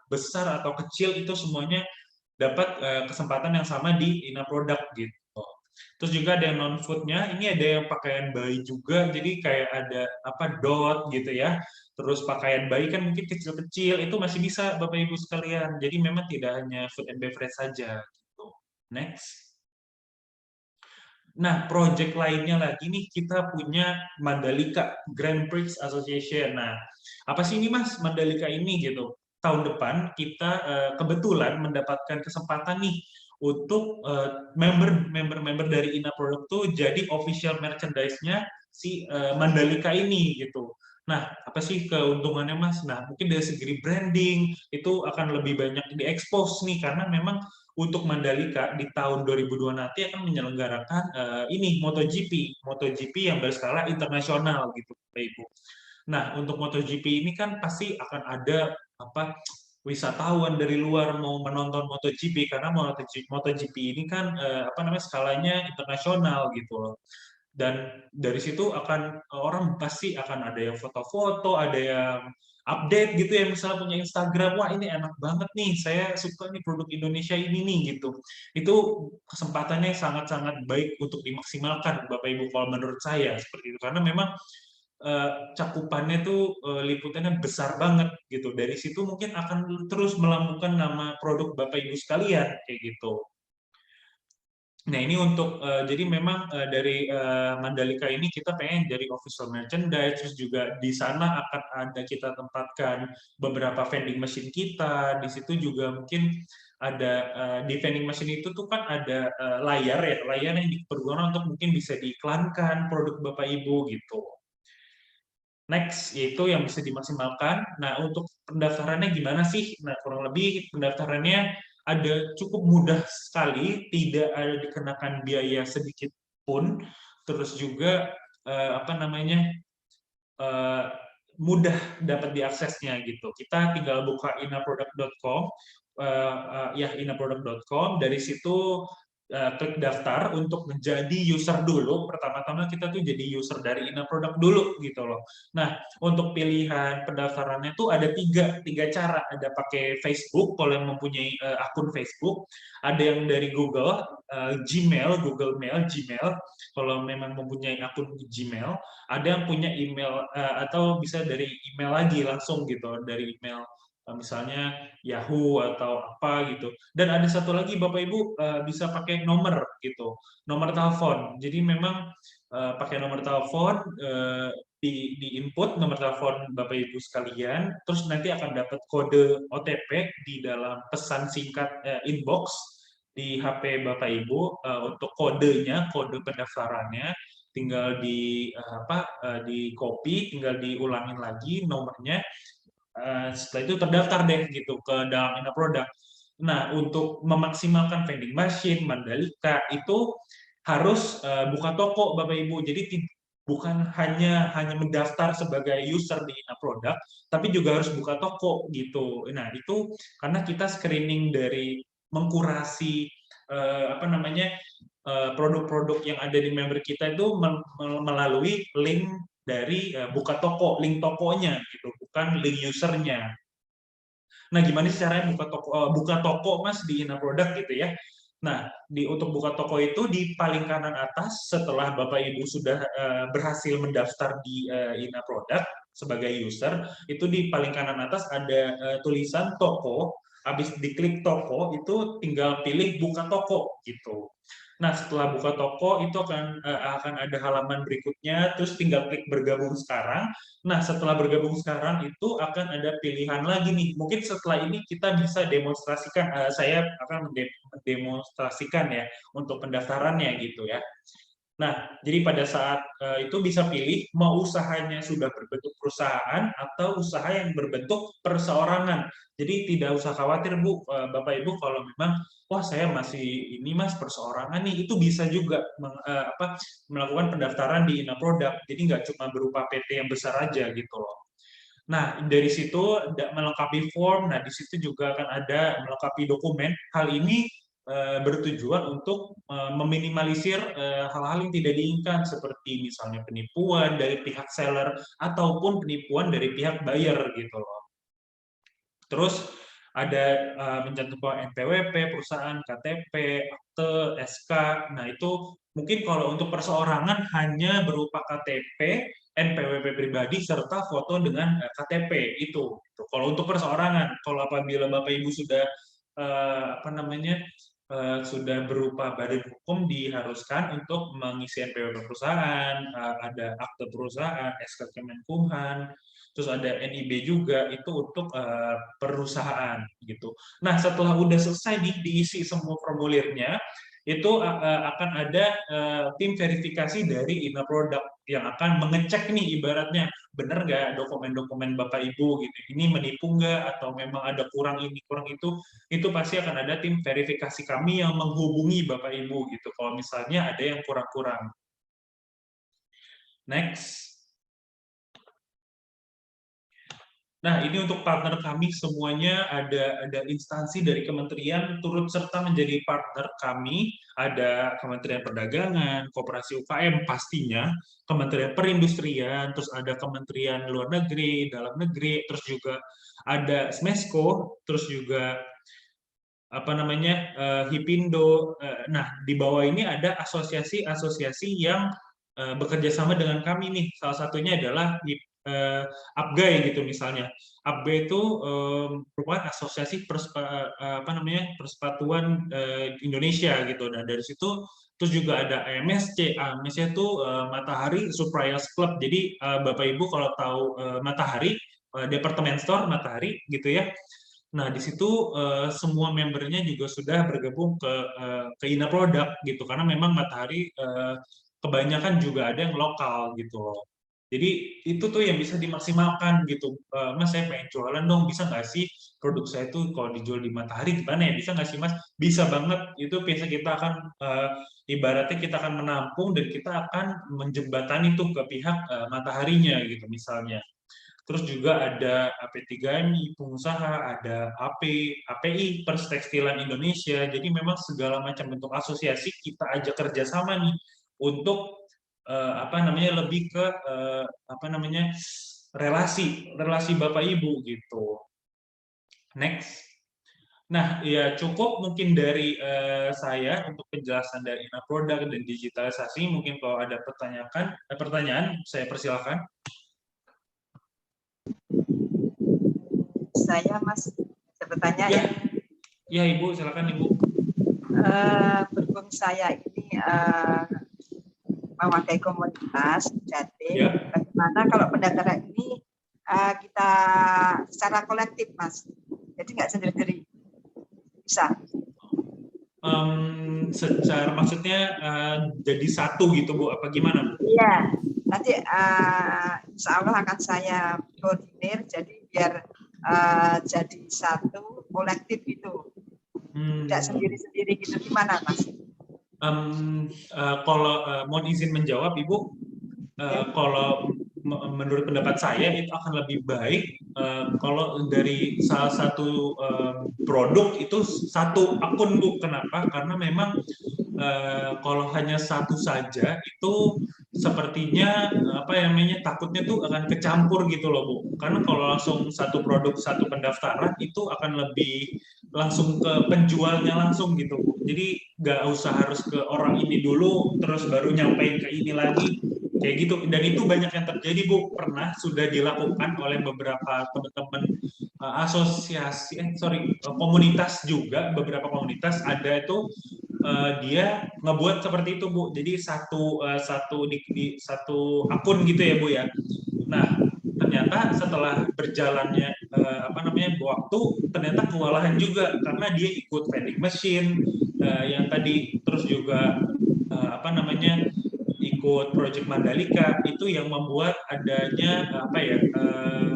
besar atau kecil, itu semuanya dapat kesempatan yang sama di Ina Product gitu. Terus juga ada yang non foodnya, ini ada yang pakaian bayi juga, jadi kayak ada apa dot gitu ya. Terus pakaian bayi kan mungkin kecil-kecil, itu masih bisa Bapak Ibu sekalian. Jadi memang tidak hanya food and beverage saja. Gitu. Next. Nah, project lainnya lagi nih kita punya Mandalika Grand Prix Association. Nah, apa sih ini Mas Mandalika ini gitu? Tahun depan kita kebetulan mendapatkan kesempatan nih untuk member-member dari Ina Product tuh jadi official merchandise-nya si Mandalika ini gitu. Nah, apa sih keuntungannya Mas? Nah, mungkin dari segi branding itu akan lebih banyak diekspos nih karena memang untuk Mandalika di tahun 2002 nanti akan menyelenggarakan ini MotoGP yang berskala internasional gitu, Bapak Ibu. Nah, untuk MotoGP ini kan pasti akan ada apa wisatawan dari luar mau menonton MotoGP karena MotoGP ini kan apa namanya skalanya internasional gitu loh. Dan dari situ akan orang pasti akan ada yang foto-foto, ada yang update gitu ya, misalnya punya Instagram, wah ini enak banget nih, saya suka nih produk Indonesia ini nih gitu. Itu kesempatannya sangat-sangat baik untuk dimaksimalkan Bapak Ibu kalau menurut saya seperti itu karena memang cakupannya tuh liputannya besar banget gitu. Dari situ mungkin akan terus melambungkan nama produk Bapak Ibu sekalian kayak gitu. Nah, ini untuk jadi memang dari Mandalika ini kita pengen dari official merchandise, terus juga di sana akan ada kita tempatkan beberapa vending machine kita. Di situ juga mungkin ada di vending machine itu tuh kan ada layar ya, layar yang dipergunakan untuk mungkin bisa diiklankan produk Bapak Ibu gitu. Next, yaitu yang bisa dimaksimalkan. Nah, untuk pendaftarannya gimana sih? Nah, kurang lebih pendaftarannya ada cukup mudah sekali, tidak ada dikenakan biaya sedikit pun. Terus juga apa namanya mudah dapat diaksesnya gitu. Kita tinggal buka inaproduct.com, ya inaproduct.com. Dari situ klik daftar untuk menjadi user dulu. Pertama-tama kita tuh jadi user dari Ina Product dulu gitu loh. Nah, untuk pilihan pendaftarannya tuh ada tiga cara. Ada pakai Facebook kalau yang mempunyai akun Facebook, ada yang dari Google, Gmail, Google Mail, Gmail kalau memang mempunyai akun Gmail, ada yang punya email atau bisa dari email lagi langsung gitu, dari email misalnya Yahoo atau apa gitu. Dan ada satu lagi Bapak Ibu bisa pakai nomor gitu, nomor telepon. Jadi memang pakai nomor telepon di input nomor telepon Bapak Ibu sekalian, terus nanti akan dapat kode OTP di dalam pesan singkat inbox di HP Bapak Ibu untuk kodenya, kode pendaftarannya tinggal di copy, tinggal diulangin lagi nomornya. Setelah itu terdaftar deh gitu ke dalam Ina Product. Nah, untuk memaksimalkan vending machine Mandalika itu harus buka toko Bapak Ibu. Jadi bukan hanya mendaftar sebagai user di Ina Product, tapi juga harus buka toko gitu. Nah, itu karena kita screening dari mengkurasi apa namanya produk-produk yang ada di member kita itu melalui link dari buka toko, link tokonya gitu, bukan link usernya. Nah, gimana sih caranya buka toko Mas di Ina Product gitu ya? Nah, untuk buka toko itu di paling kanan atas setelah Bapak Ibu sudah berhasil mendaftar di Ina Product sebagai user, itu di paling kanan atas ada tulisan toko. Habis diklik toko itu tinggal pilih buka toko gitu. Nah, setelah buka toko itu akan ada halaman berikutnya, terus tinggal klik bergabung sekarang. Nah, setelah bergabung sekarang itu akan ada pilihan lagi nih. Mungkin setelah ini kita bisa demonstrasikan, saya akan mendemonstrasikan ya untuk pendaftarannya gitu ya. Nah, jadi pada saat itu bisa pilih mau usahanya sudah berbentuk perusahaan atau usaha yang berbentuk perseorangan. Jadi tidak usah khawatir Bu, Bapak Ibu kalau memang wah saya masih ini Mas perseorangan nih, itu bisa juga melakukan pendaftaran di Inaproduct. Jadi nggak cuma berupa PT yang besar aja gitu loh. Nah, dari situ melengkapi form, nah di situ juga akan ada melengkapi dokumen. Hal ini bertujuan untuk meminimalisir hal-hal yang tidak diinginkan seperti misalnya penipuan dari pihak seller ataupun penipuan dari pihak buyer gitu loh. Terus ada mencantumkan NPWP, perusahaan, KTP, akte, SK. Nah, itu mungkin kalau untuk perseorangan hanya berupa KTP, NPWP pribadi, serta foto dengan KTP itu. Kalau untuk perseorangan, kalau apabila Bapak Ibu sudah sudah berupa badan hukum diharuskan untuk mengisi NPWP perusahaan, ada akte perusahaan, SK Kemenkumham, terus ada NIB juga itu untuk perusahaan gitu. Nah setelah udah selesai diisi semua formulirnya, itu akan ada tim verifikasi dari Inaproduct yang akan mengecek nih ibaratnya benar nggak dokumen-dokumen Bapak Ibu gitu. Ini menipu nggak atau memang ada kurang ini kurang itu pasti akan ada tim verifikasi kami yang menghubungi Bapak Ibu gitu. Kalau misalnya ada yang kurang-kurang. Next. Nah, ini untuk partner kami semuanya ada instansi dari kementerian turut serta menjadi partner kami. Ada Kementerian Perdagangan, Koperasi UKM pastinya, Kementerian Perindustrian, terus ada Kementerian Luar Negeri, Dalam Negeri, terus juga ada Smesco, terus juga Hipindo. Nah, di bawah ini ada asosiasi-asosiasi yang bekerja sama dengan kami nih. Salah satunya adalah APGAI gitu misalnya. APGAI itu merupakan asosiasi persepatuan Indonesia gitu. Nah, dari situ terus juga ada AMSC. AMSC itu Matahari Suppliers Club. Jadi Bapak Ibu kalau tahu Matahari, departemen store Matahari gitu ya. Nah, di situ semua membernya juga sudah bergabung ke Inaproduct gitu, karena memang Matahari kebanyakan juga ada yang lokal gitu loh. Jadi itu tuh yang bisa dimaksimalkan gitu. Mas, saya pengen jualan dong, bisa nggak sih produk saya tuh kalau dijual di Matahari gimana ya? Bisa nggak sih Mas? Bisa banget. Itu biasa kita akan ibaratnya kita akan menampung dan kita akan menjembatani tuh ke pihak Mataharinya gitu misalnya. Terus juga ada AP3MI, pengusaha, ada API, Perstekstilan Indonesia. Jadi memang segala macam bentuk asosiasi kita ajak kerjasama nih untuk lebih ke relasi Bapak Ibu gitu. Next. Nah, ya cukup mungkin dari saya untuk penjelasan dari Inaproduct dan digitalisasi. Mungkin kalau ada pertanyaan, saya persilakan. Saya Mas, saya bertanya ya. Ya Ibu, silakan Ibu. Berhubung saya ini memakai komunitas Jatim, Ya. bagaimana kalau pendaftaran ini kita secara kolektif Mas, jadi nggak sendiri-sendiri, bisa? Secara maksudnya jadi satu gitu Bu, apa gimana? Iya, nanti insya Allah akan saya koordinir, jadi biar jadi satu kolektif itu, tidak sendiri-sendiri gitu, gimana Mas? Kalau mohon izin menjawab Ibu, kalau menurut pendapat saya itu akan lebih baik kalau dari salah satu produk itu satu akun Bu. Kenapa? Karena memang kalau hanya satu saja itu sepertinya takutnya tuh akan kecampur gitu loh Bu. Karena kalau langsung satu produk satu pendaftaran itu akan lebih langsung ke penjualnya langsung gitu Bu. Jadi nggak usah harus ke orang ini dulu terus baru nyampein ke ini lagi kayak gitu. Dan itu banyak yang terjadi Bu. Pernah sudah dilakukan oleh beberapa teman-teman komunitas juga, beberapa komunitas ada itu dia ngebuat seperti itu Bu. Jadi satu akun gitu ya Bu ya. Nah, ternyata setelah berjalannya waktu ternyata kewalahan juga karena dia ikut vending machine yang tadi, terus juga ikut Project Mandalika, itu yang membuat adanya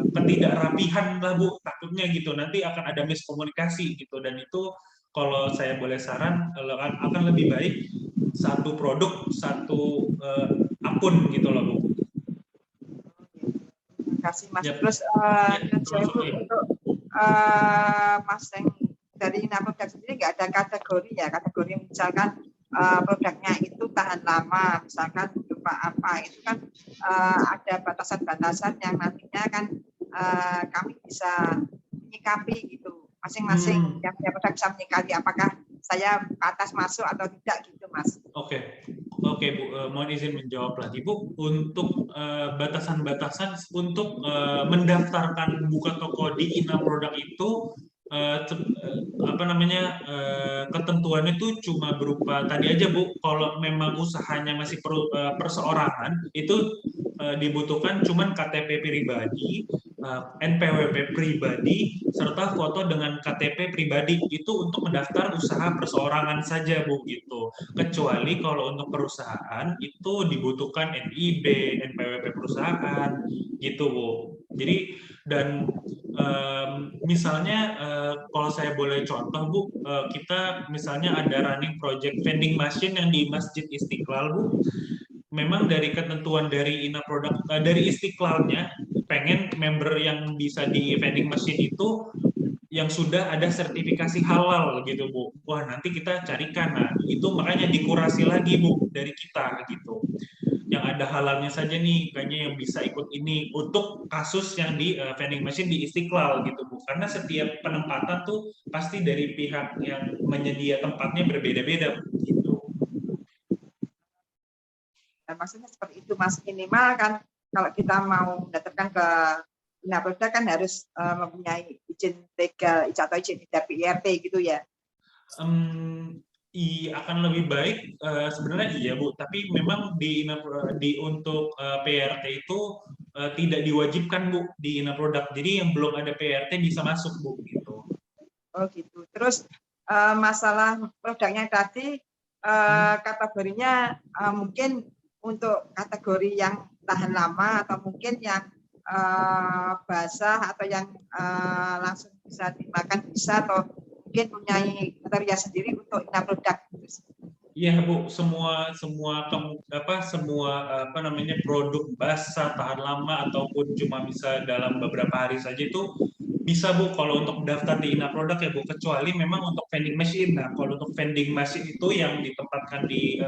ketidakrapihan lah Bu, takutnya gitu, nanti akan ada miskomunikasi gitu, dan itu kalau saya boleh saran akan lebih baik satu produk satu akun gitu loh Bu. Terima kasih Mas. Yep. Terus saya Bu, untuk Mas yang dari Inaproduk sendiri nggak ada kategori ya, kategori misalkan produknya itu tahan lama, misalkan berupa apa, itu kan ada batasan-batasan yang nantinya kan kami bisa menyikapi gitu, masing-masing yang punya produk bisa menyikapi apakah saya atas masuk atau tidak gitu Mas. Oke Bu, mohon izin menjawab lagi Bu, untuk batasan-batasan untuk mendaftarkan buka toko di Inaproduk itu ketentuannya itu cuma berupa tadi aja Bu, kalau memang usahanya masih perseorangan itu dibutuhkan cuman KTP pribadi, NPWP pribadi, serta foto dengan KTP pribadi, itu untuk mendaftar usaha perseorangan saja Bu gitu. Kecuali kalau untuk perusahaan itu dibutuhkan NIB, NPWP perusahaan gitu Bu. Jadi dan misalnya kalau saya boleh contoh Bu, kita misalnya ada running project vending machine yang di Masjid Istiqlal Bu. Memang dari ketentuan dari Inaproduk dari Istiqlalnya pengen member yang bisa di vending machine itu yang sudah ada sertifikasi halal gitu Bu. Wah, nanti kita carikan. Nah, itu makanya dikurasi lagi Bu dari kita gitu. Yang ada halalnya saja nih kayaknya yang bisa ikut ini untuk kasus yang di vending machine di Istiqlal gitu Bu. Karena setiap penempatan tuh pasti dari pihak yang menyedia tempatnya berbeda-beda gitu. Maksudnya seperti itu Mas, minimal kan kalau kita mau mendaftarkan ke Inaproduk kan harus mempunyai izin legal atau izin dari PRT gitu ya. Akan lebih baik sebenarnya iya Bu, tapi memang untuk PRT itu tidak diwajibkan Bu di Inaproduk. Jadi yang belum ada PRT bisa masuk Bu gitu. Oh gitu. Terus masalah produknya tadi kategorinya mungkin untuk kategori yang tahan lama atau mungkin yang basah atau yang langsung bisa dimakan bisa, atau mungkin punya kriteria sendiri untuk Inaproduk. Iya Bu, semua produk basah tahan lama ataupun cuma bisa dalam beberapa hari saja itu bisa Bu kalau untuk daftar di Inaproduk ya Bu, kecuali memang untuk vending machine. Nah, kalau untuk vending machine itu yang ditempatkan di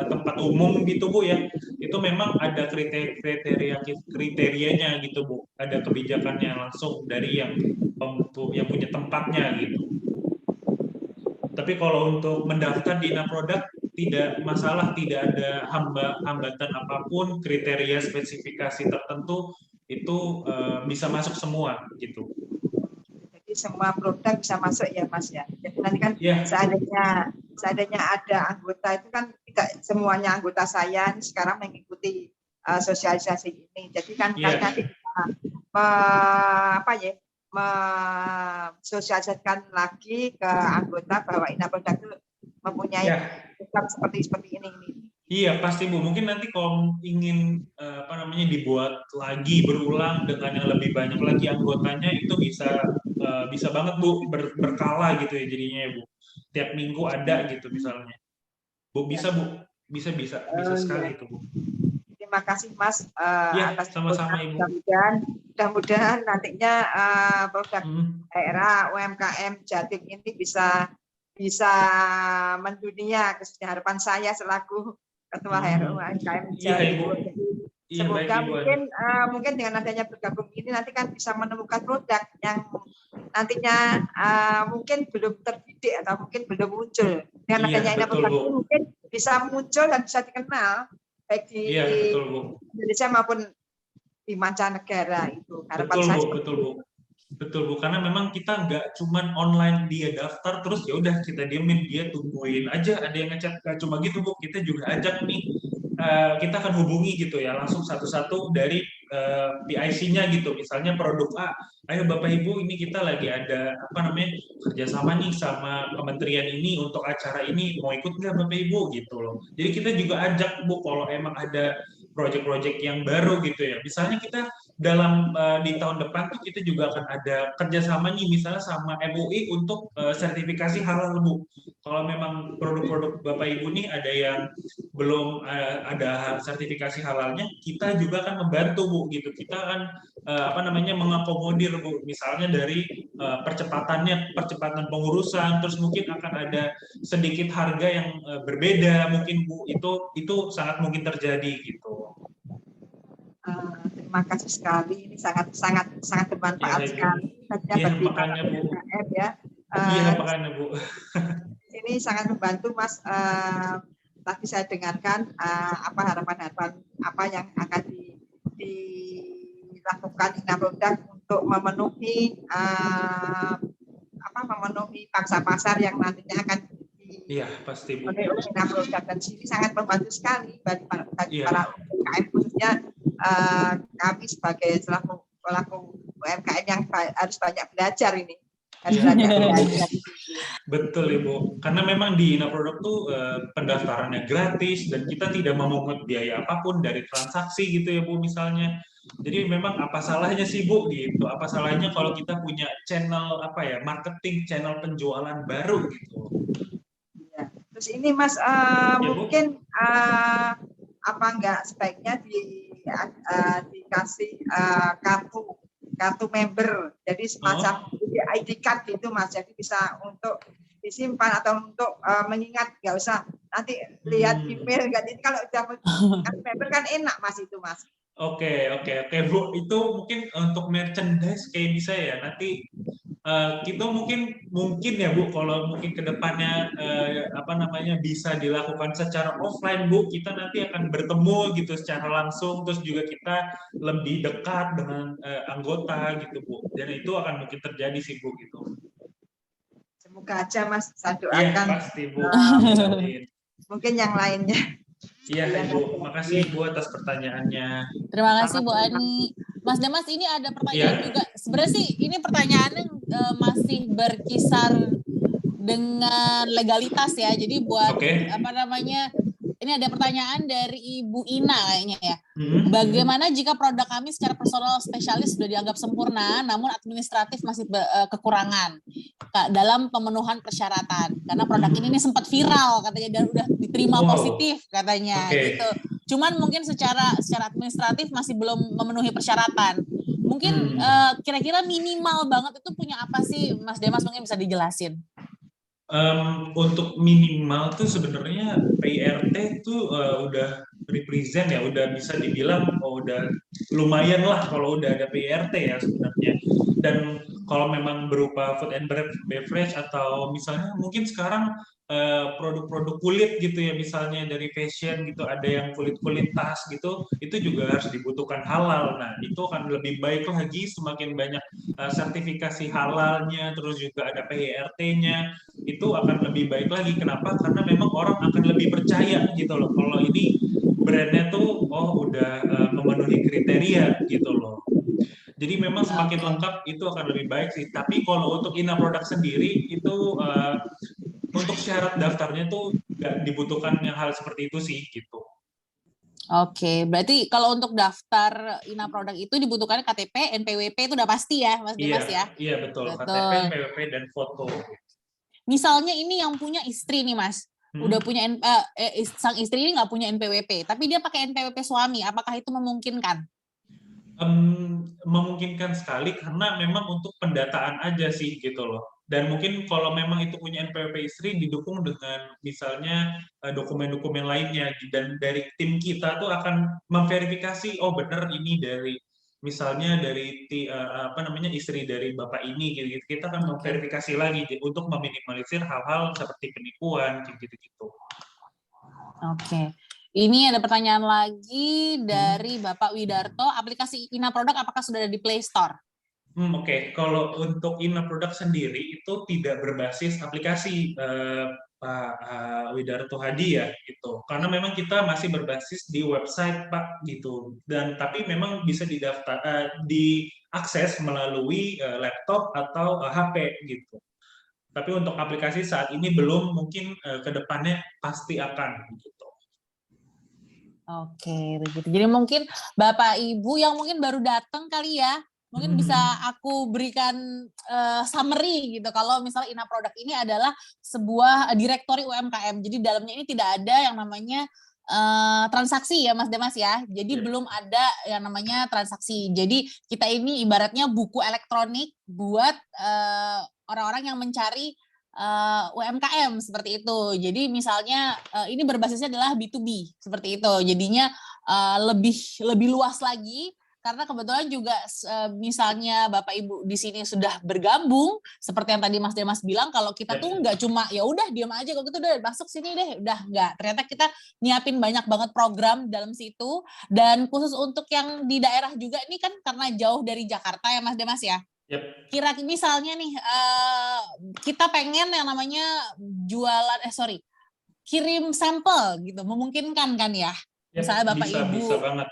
tempat umum gitu Bu ya, itu memang ada kriterianya gitu Bu, ada kebijakannya langsung dari yang punya tempatnya gitu. Tapi kalau untuk mendaftar di Inaproduk tidak masalah, tidak ada hambatan apapun, kriteria spesifikasi tertentu itu bisa masuk semua gitu. Jadi semua produk bisa masuk ya Mas ya. Jadi nanti kan seandainya ada anggota itu kan tidak semuanya anggota saya sekarang mengikuti sosialisasi ini. Jadi kan nanti mensosialisasikan lagi ke anggota bahwa Inaproduk itu mempunyai produk seperti ini. Iya pasti Bu, mungkin nanti kalau ingin dibuat lagi berulang dengan yang lebih banyak lagi anggotanya itu bisa banget Bu, berkala gitu ya jadinya ya Bu. Tiap minggu ada gitu misalnya. Bu bisa Bu, bisa sekali itu Bu. Terima kasih Mas atas sama-sama Ibu. Mudah-mudahan nantinya produk daerah UMKM Jatim ini bisa mendunia, harapan saya selaku Ketua HRU UMKM Jatim. Semoga mungkin dengan adanya bergabung ini nanti kan bisa menemukan produk yang nantinya mungkin belum terdidik atau mungkin belum muncul. Dengan adanya Inaproduk ini mungkin bisa muncul dan bisa dikenal baik di Indonesia maupun di mancanegara itu. Harapan saya. Betul Bu, karena memang kita nggak cuman online dia daftar terus ya udah kita diemin, dia tungguin aja ada yang ngechat, nggak cuma gitu Bu, kita juga ajak nih, kita akan hubungi gitu ya langsung satu-satu dari PIC-nya gitu. Misalnya produk A, ayo Bapak Ibu ini kita lagi ada kerjasama nih sama kementerian ini untuk acara ini, mau ikut nggak Bapak Ibu gitu loh. Jadi kita juga ajak Bu kalau emang ada proyek-proyek yang baru gitu ya. Misalnya kita di tahun depan tuh kita juga akan ada kerjasama nih misalnya sama MUI untuk sertifikasi halal Bu. Kalau memang produk-produk Bapak Ibu nih ada yang belum ada sertifikasi halalnya, kita juga akan membantu Bu gitu. Kita akan mengakomodir Bu, misalnya dari percepatan pengurusan, terus mungkin akan ada sedikit harga yang berbeda mungkin Bu. Itu sangat mungkin terjadi gitu. Terima kasih sekali, ini sangat bermanfaat sekali. Iya, makanya Bu. Ya. Iya, makanya Bu. Ini sangat membantu Mas. Tadi saya dengarkan harapan-harapan apa yang akan dilakukan Inaproduk untuk memenuhi pangsa pasar yang nantinya akan pasti Bu. Oleh Inaproduk, dan sini sangat membantu sekali bagi para UMKM, khususnya kami sebagai pelaku UMKM yang harus banyak belajar ini. Betul Ibu, karena memang di Inaproduk tuh pendaftarannya gratis dan kita tidak memungut biaya apapun dari transaksi gitu ya Bu misalnya. Jadi memang apa salahnya sih Bu gitu? Apa salahnya kalau kita punya channel marketing, channel penjualan baru gitu? Ya. Terus ini Mas mungkin enggak sebaiknya dikasih kartu member, jadi semacam ID card gitu Mas, jadi bisa untuk disimpan atau untuk mengingat, nggak usah nanti lihat email kalau udah member kan enak Mas itu Mas. Oke Bu, itu mungkin untuk merchandise kayak bisa ya nanti kita mungkin ya Bu, kalau mungkin kedepannya bisa dilakukan secara offline Bu, kita nanti akan bertemu gitu secara langsung, terus juga kita lebih dekat dengan anggota gitu Bu, dan itu akan mungkin terjadi sih Bu gitu. Semoga aja Mas, saya doakan. Iya pasti Bu. Mungkin yang lainnya. Iya Ibu, makasih Ibu atas pertanyaannya. Terima kasih Bu Ani. Mas Damas, ini ada pertanyaan juga. Sebenarnya sih ini pertanyaannya masih berkisar dengan legalitas ya. Jadi buat ini ada pertanyaan dari Ibu Ina kayaknya ya. Bagaimana jika produk kami secara personal spesialis sudah dianggap sempurna, namun administratif masih kekurangan dalam pemenuhan persyaratan? Karena produk ini sempat viral katanya dan udah diterima positif katanya gitu. Cuman mungkin secara administratif masih belum memenuhi persyaratan. Mungkin kira-kira minimal banget itu punya apa sih Mas Demas, mungkin bisa dijelasin? Untuk minimal tuh sebenarnya PIRT tuh udah represent ya, udah bisa dibilang udah lumayan lah kalau udah ada PIRT ya sebenarnya. Dan kalau memang berupa food and beverage atau misalnya mungkin sekarang produk-produk kulit gitu ya, misalnya dari fashion gitu, ada yang kulit-kulit tas gitu, itu juga harus dibutuhkan halal. Nah, itu akan lebih baik lagi semakin banyak sertifikasi halalnya, terus juga ada PIRT-nya, itu akan lebih baik lagi. Kenapa? Karena memang orang akan lebih percaya gitu loh, kalau ini brandnya tuh udah memenuhi kriteria gitu loh. Jadi memang semakin lengkap itu akan lebih baik sih. Tapi kalau untuk Inaproduk sendiri itu untuk syarat daftarnya tuh nggak dibutuhkan yang hal seperti itu sih gitu. Oke, berarti kalau untuk daftar Inaproduk itu dibutuhkan KTP, NPWP itu udah pasti ya Mas Dimas ya? Iya betul. KTP, NPWP dan foto. Misalnya ini yang punya istri nih Mas, udah punya sang istri ini nggak punya NPWP, tapi dia pakai NPWP suami, apakah itu memungkinkan? Memungkinkan sekali karena memang untuk pendataan aja sih gitu loh. Dan mungkin kalau memang itu punya NPWP istri didukung dengan misalnya dokumen-dokumen lainnya, dan dari tim kita tuh akan memverifikasi benar ini dari misalnya dari istri dari bapak ini gitu. Kita akan memverifikasi lagi untuk meminimalisir hal-hal seperti penipuan gitu. Oke. Ini ada pertanyaan lagi dari Bapak Widarto, aplikasi Inaproduk apakah sudah ada di Play Store? Oke. Kalau untuk Inaproduk sendiri itu tidak berbasis aplikasi, Pak Widarto Hadi ya gitu. Karena memang kita masih berbasis di website Pak gitu. Dan tapi memang bisa diakses melalui laptop atau HP gitu. Tapi untuk aplikasi saat ini belum, mungkin ke depannya pasti akan gitu. Oke, begitu. Jadi mungkin Bapak Ibu yang mungkin baru datang kali ya, mungkin bisa aku berikan summary gitu. Kalau misalnya Ina Product ini adalah sebuah direktori UMKM. Jadi dalamnya ini tidak ada yang namanya transaksi ya Mas Demas ya. Jadi belum ada yang namanya transaksi. Jadi kita ini ibaratnya buku elektronik buat orang-orang yang mencari UMKM seperti itu. Jadi misalnya ini berbasisnya adalah B2B seperti itu. Jadinya lebih luas lagi karena kebetulan juga misalnya Bapak Ibu di sini sudah bergabung seperti yang tadi Mas Demas bilang, kalau kita tuh nggak cuma ya udah diam aja, kalau gitu udah masuk sini deh, udah nggak. Ternyata kita nyiapin banyak banget program dalam situ, dan khusus untuk yang di daerah juga ini kan karena jauh dari Jakarta ya Mas Demas ya. Yep. Kira misalnya nih kita pengen yang namanya jualan kirim sampel gitu, memungkinkan kan ya? Yep, Misalnya Bapak Ibu bisa banget.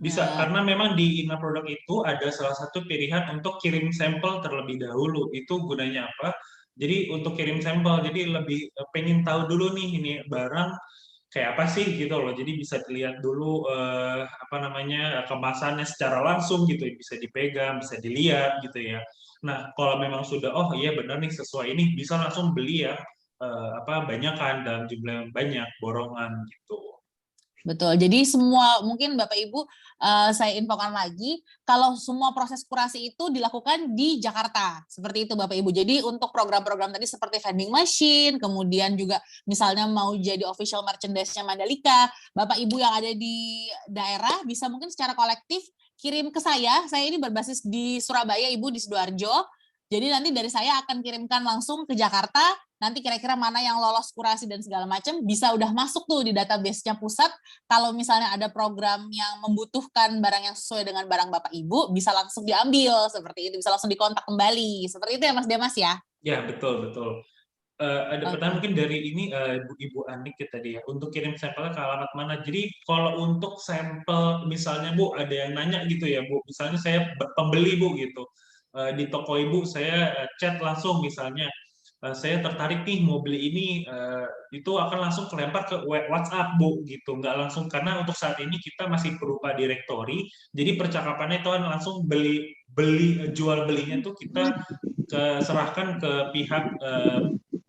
Bisa, nah, karena memang di Ina Product itu ada salah satu pilihan untuk kirim sampel terlebih dahulu. Itu gunanya apa? Jadi untuk kirim sampel, jadi lebih pengen tahu dulu nih ini barang kayak apa sih gitu loh. Jadi bisa dilihat dulu apa namanya kemasannya secara langsung gitu, bisa dipegang, bisa dilihat gitu ya. Nah, kalau memang sudah oh iya benar nih sesuai ini, bisa langsung beli ya apa banyakan dalam jumlah yang banyak, borongan gitu. betul. Jadi semua mungkin Bapak Ibu saya infokan lagi kalau semua proses kurasi itu dilakukan di Jakarta. Seperti itu Bapak Ibu. Jadi untuk program-program tadi seperti vending machine, kemudian juga misalnya mau jadi official merchandise-nya Mandalika, Bapak Ibu yang ada di daerah bisa mungkin secara kolektif kirim ke saya. Saya ini berbasis di Surabaya, Ibu di Sidoarjo. Jadi nanti dari saya akan kirimkan langsung ke Jakarta. Nanti kira-kira mana yang lolos kurasi dan segala macam bisa udah masuk tuh di database-nya pusat. Kalau misalnya ada program yang membutuhkan barang yang sesuai dengan barang Bapak Ibu, bisa langsung diambil seperti itu, bisa langsung dikontak kembali. Seperti itu ya Mas Demas ya? Ya, betul. Ada pertanyaan mungkin dari ini Ibu Anik ya tadi ya, untuk kirim sampelnya ke alamat mana? Jadi kalau untuk sampel misalnya Bu ada yang nanya gitu ya Bu, misalnya saya pembeli Bu gitu, di toko Ibu saya chat langsung misalnya, saya tertarik nih mau beli ini, itu akan langsung kelempar ke WhatsApp Bu gitu, nggak langsung, karena untuk saat ini kita masih berupa direktori, jadi percakapannya itu kan langsung jual belinya tuh kita serahkan ke pihak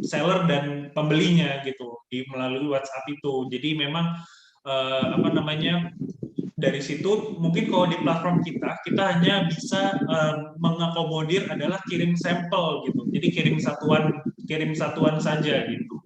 seller dan pembelinya gitu melalui WhatsApp itu. Jadi memang apa namanya dari situ mungkin kalau di platform kita hanya bisa mengakomodir adalah kirim sampel gitu. Jadi kirim satuan saja gitu.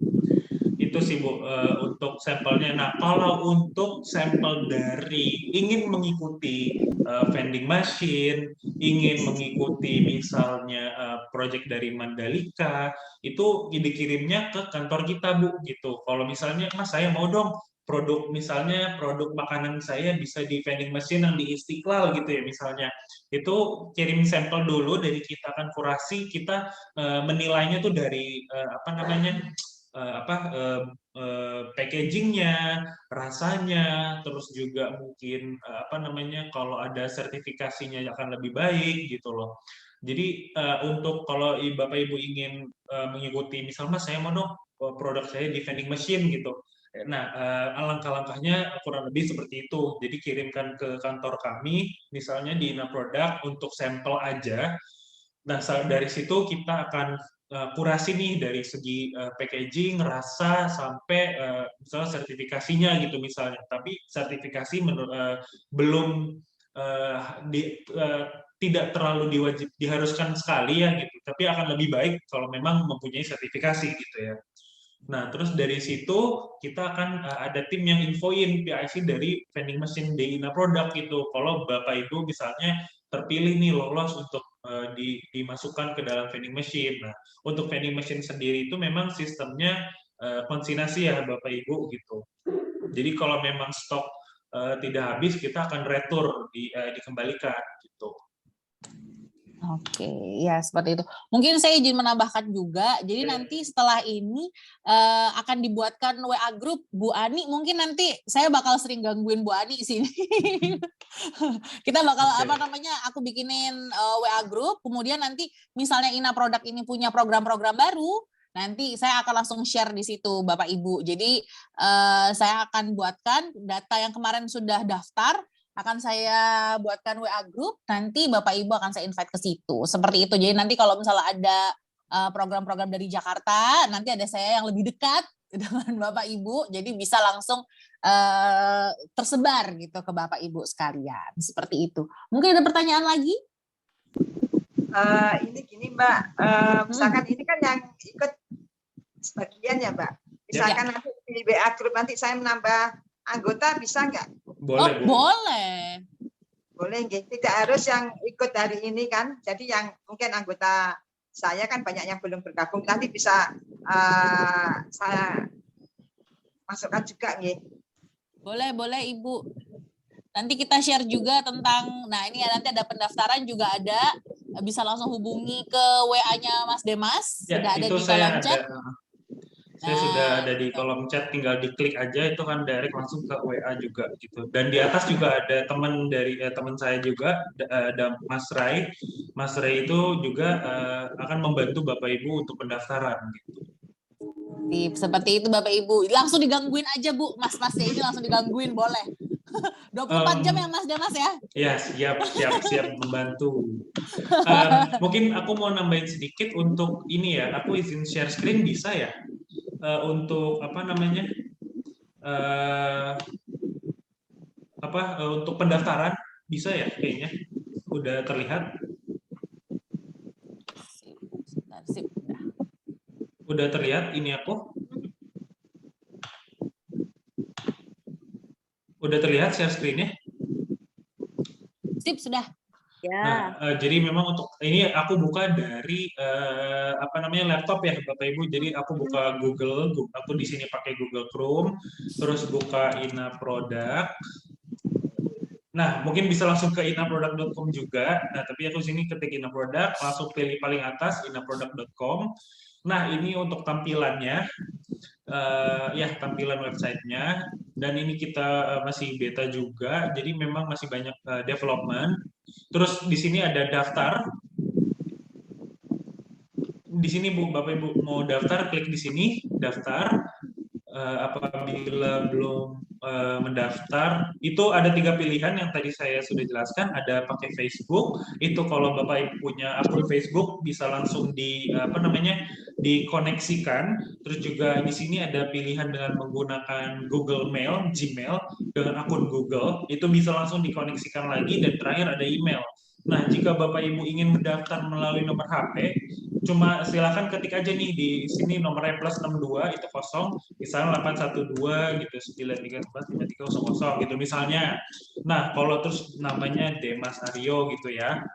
Itu sih Bu untuk sampelnya. Nah, kalau untuk sampel dari ingin mengikuti vending machine, ingin mengikuti misalnya project dari Mandalika, itu dikirimnya ke kantor kita Bu gitu. Kalau misalnya Mas saya mau dong produk misalnya produk makanan saya bisa di vending machine yang di Istiqlal gitu ya misalnya. Itu kirim sampel dulu, dari kita akan kurasi, kita menilainya tuh dari apa namanya packagingnya, rasanya, terus juga mungkin apa namanya kalau ada sertifikasinya akan lebih baik gitu loh. Jadi untuk kalau Bapak Ibu ingin mengikuti, misalnya saya mau dong produk saya di vending machine gitu. Nah, langkah-langkahnya kurang lebih seperti itu. Jadi kirimkan ke kantor kami, misalnya di Ina Product untuk sampel aja. Nah, dari situ kita akan kurasi nih dari segi packaging, rasa, sampai misalnya sertifikasinya gitu misalnya. Tapi sertifikasi belum tidak terlalu diharuskan sekali ya gitu. Tapi akan lebih baik kalau memang mempunyai sertifikasi gitu ya. Nah, terus dari situ kita akan ada tim yang infoin PIC dari vending machine di Ina Product gitu. Kalau Bapak Ibu misalnya terpilih nih lolos untuk dimasukkan ke dalam vending machine. Nah, untuk vending machine sendiri itu memang sistemnya konsignasi ya Bapak Ibu gitu. Jadi kalau memang stok tidak habis, kita akan retur dikembalikan gitu. Oke, ya seperti itu. Mungkin saya izin menambahkan juga, jadi nanti setelah ini akan dibuatkan WA group Bu Ani, mungkin nanti saya bakal sering gangguin Bu Ani sini. Kita bakal aku bikinin WA group, kemudian nanti misalnya Ina Produk ini punya program-program baru, nanti saya akan langsung share di situ Bapak Ibu. Jadi saya akan buatkan data yang kemarin sudah daftar, akan saya buatkan WA group, nanti Bapak Ibu akan saya invite ke situ. Seperti itu. Jadi nanti kalau misalnya ada program-program dari Jakarta, nanti ada saya yang lebih dekat dengan Bapak Ibu, jadi bisa langsung tersebar gitu ke Bapak Ibu sekalian. Seperti itu. Mungkin ada pertanyaan lagi? Ini gini Mbak, misalkan ini kan yang ikut sebagian ya Mbak. Misalkan nanti di WA group nanti saya menambah anggota, bisa nggak? Boleh, boleh. Boleh, tidak harus yang ikut hari ini kan. Jadi yang mungkin anggota saya kan banyak yang belum bergabung, nanti bisa saya masukkan juga nggih. Boleh Ibu. Nanti kita share juga tentang, nah ini ya nanti ada pendaftaran juga ada, bisa langsung hubungi ke WA-nya Mas Demas, ya, sudah ada di kolom chat. Saya sudah ada di kolom chat, tinggal diklik aja, itu kan direct langsung ke WA juga gitu. Dan di atas juga ada teman dari teman saya juga, ada Mas Rai. Mas Rai itu juga akan membantu Bapak Ibu untuk pendaftaran gitu. Seperti itu Bapak Ibu. Langsung digangguin aja Bu, Mas-masnya ini langsung digangguin, boleh. 24 jam ya Mas Demas ya? Ya, siap membantu. Mungkin aku mau nambahin sedikit untuk ini ya, aku izin share screen bisa ya? Untuk apa namanya? Untuk pendaftaran bisa ya kayaknya? Udah terlihat? Udah terlihat ini aku? Udah terlihat share screen-nya? Sip, sudah. Ya. Nah, jadi memang untuk ini aku buka dari laptop ya Bapak Ibu. Jadi aku buka Google, aku di sini pakai Google Chrome, terus buka Ina Produk. Nah, mungkin bisa langsung ke inaproduct.com juga. Nah, tapi aku sini ketik Ina Produk, langsung pilih paling atas inaproduct.com. Nah, ini untuk tampilannya. Tampilan websitenya, dan ini kita masih beta juga, jadi memang masih banyak development. Terus di sini ada daftar. Di sini Bapak Ibu mau daftar, klik di sini daftar. Apabila belum mendaftar, itu ada 3 pilihan yang tadi saya sudah jelaskan. Ada pakai Facebook, itu kalau Bapak Ibu punya akun Facebook bisa langsung dikoneksikan. Terus juga di sini ada pilihan dengan menggunakan Google Mail, Gmail dengan akun Google, itu bisa langsung dikoneksikan lagi. Dan terakhir ada email. Nah, jika Bapak Ibu ingin mendaftar melalui nomor HP, cuma silakan ketik aja nih di sini nomornya +62 itu kosong, misalnya 812 gitu 9345300 gitu misalnya. Nah, kalau terus namanya Demas Aryo gitu ya.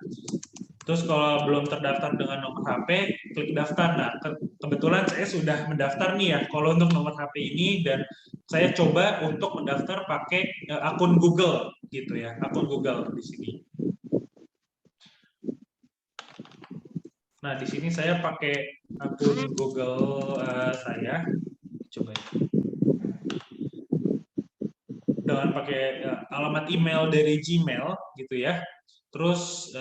Terus kalau belum terdaftar dengan nomor HP, klik daftar. Nah, kebetulan saya sudah mendaftar nih ya kalau untuk nomor HP ini, dan saya coba untuk mendaftar pakai akun Google gitu ya, akun Google di sini. Nah, di sini saya pakai akun Google saya, coba ya. Dengan pakai alamat email dari Gmail, gitu ya. Terus,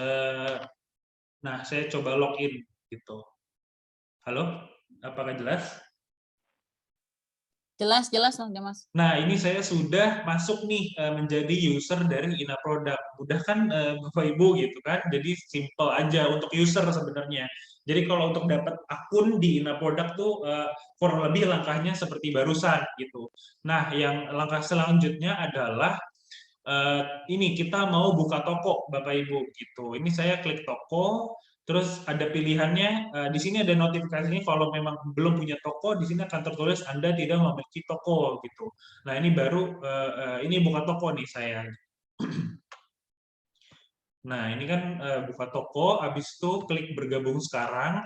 nah saya coba login, gitu. Halo, apakah jelas? Jelas Mas. Nah, ini saya sudah masuk nih menjadi user dari Ina Produk. Mudah kan Bapak Ibu gitu kan? Jadi simple aja untuk user sebenarnya. Jadi kalau untuk dapat akun di Ina Produk tuh kurang lebih langkahnya seperti barusan gitu. Nah, yang langkah selanjutnya adalah ini kita mau buka toko Bapak Ibu gitu. Ini saya klik toko. Terus ada pilihannya, di sini ada notifikasinya kalau memang belum punya toko, di sini akan tertulis Anda tidak memiliki toko gitu. Nah, ini baru ini buka toko nih saya. Nah, ini kan buka toko, habis itu klik bergabung sekarang.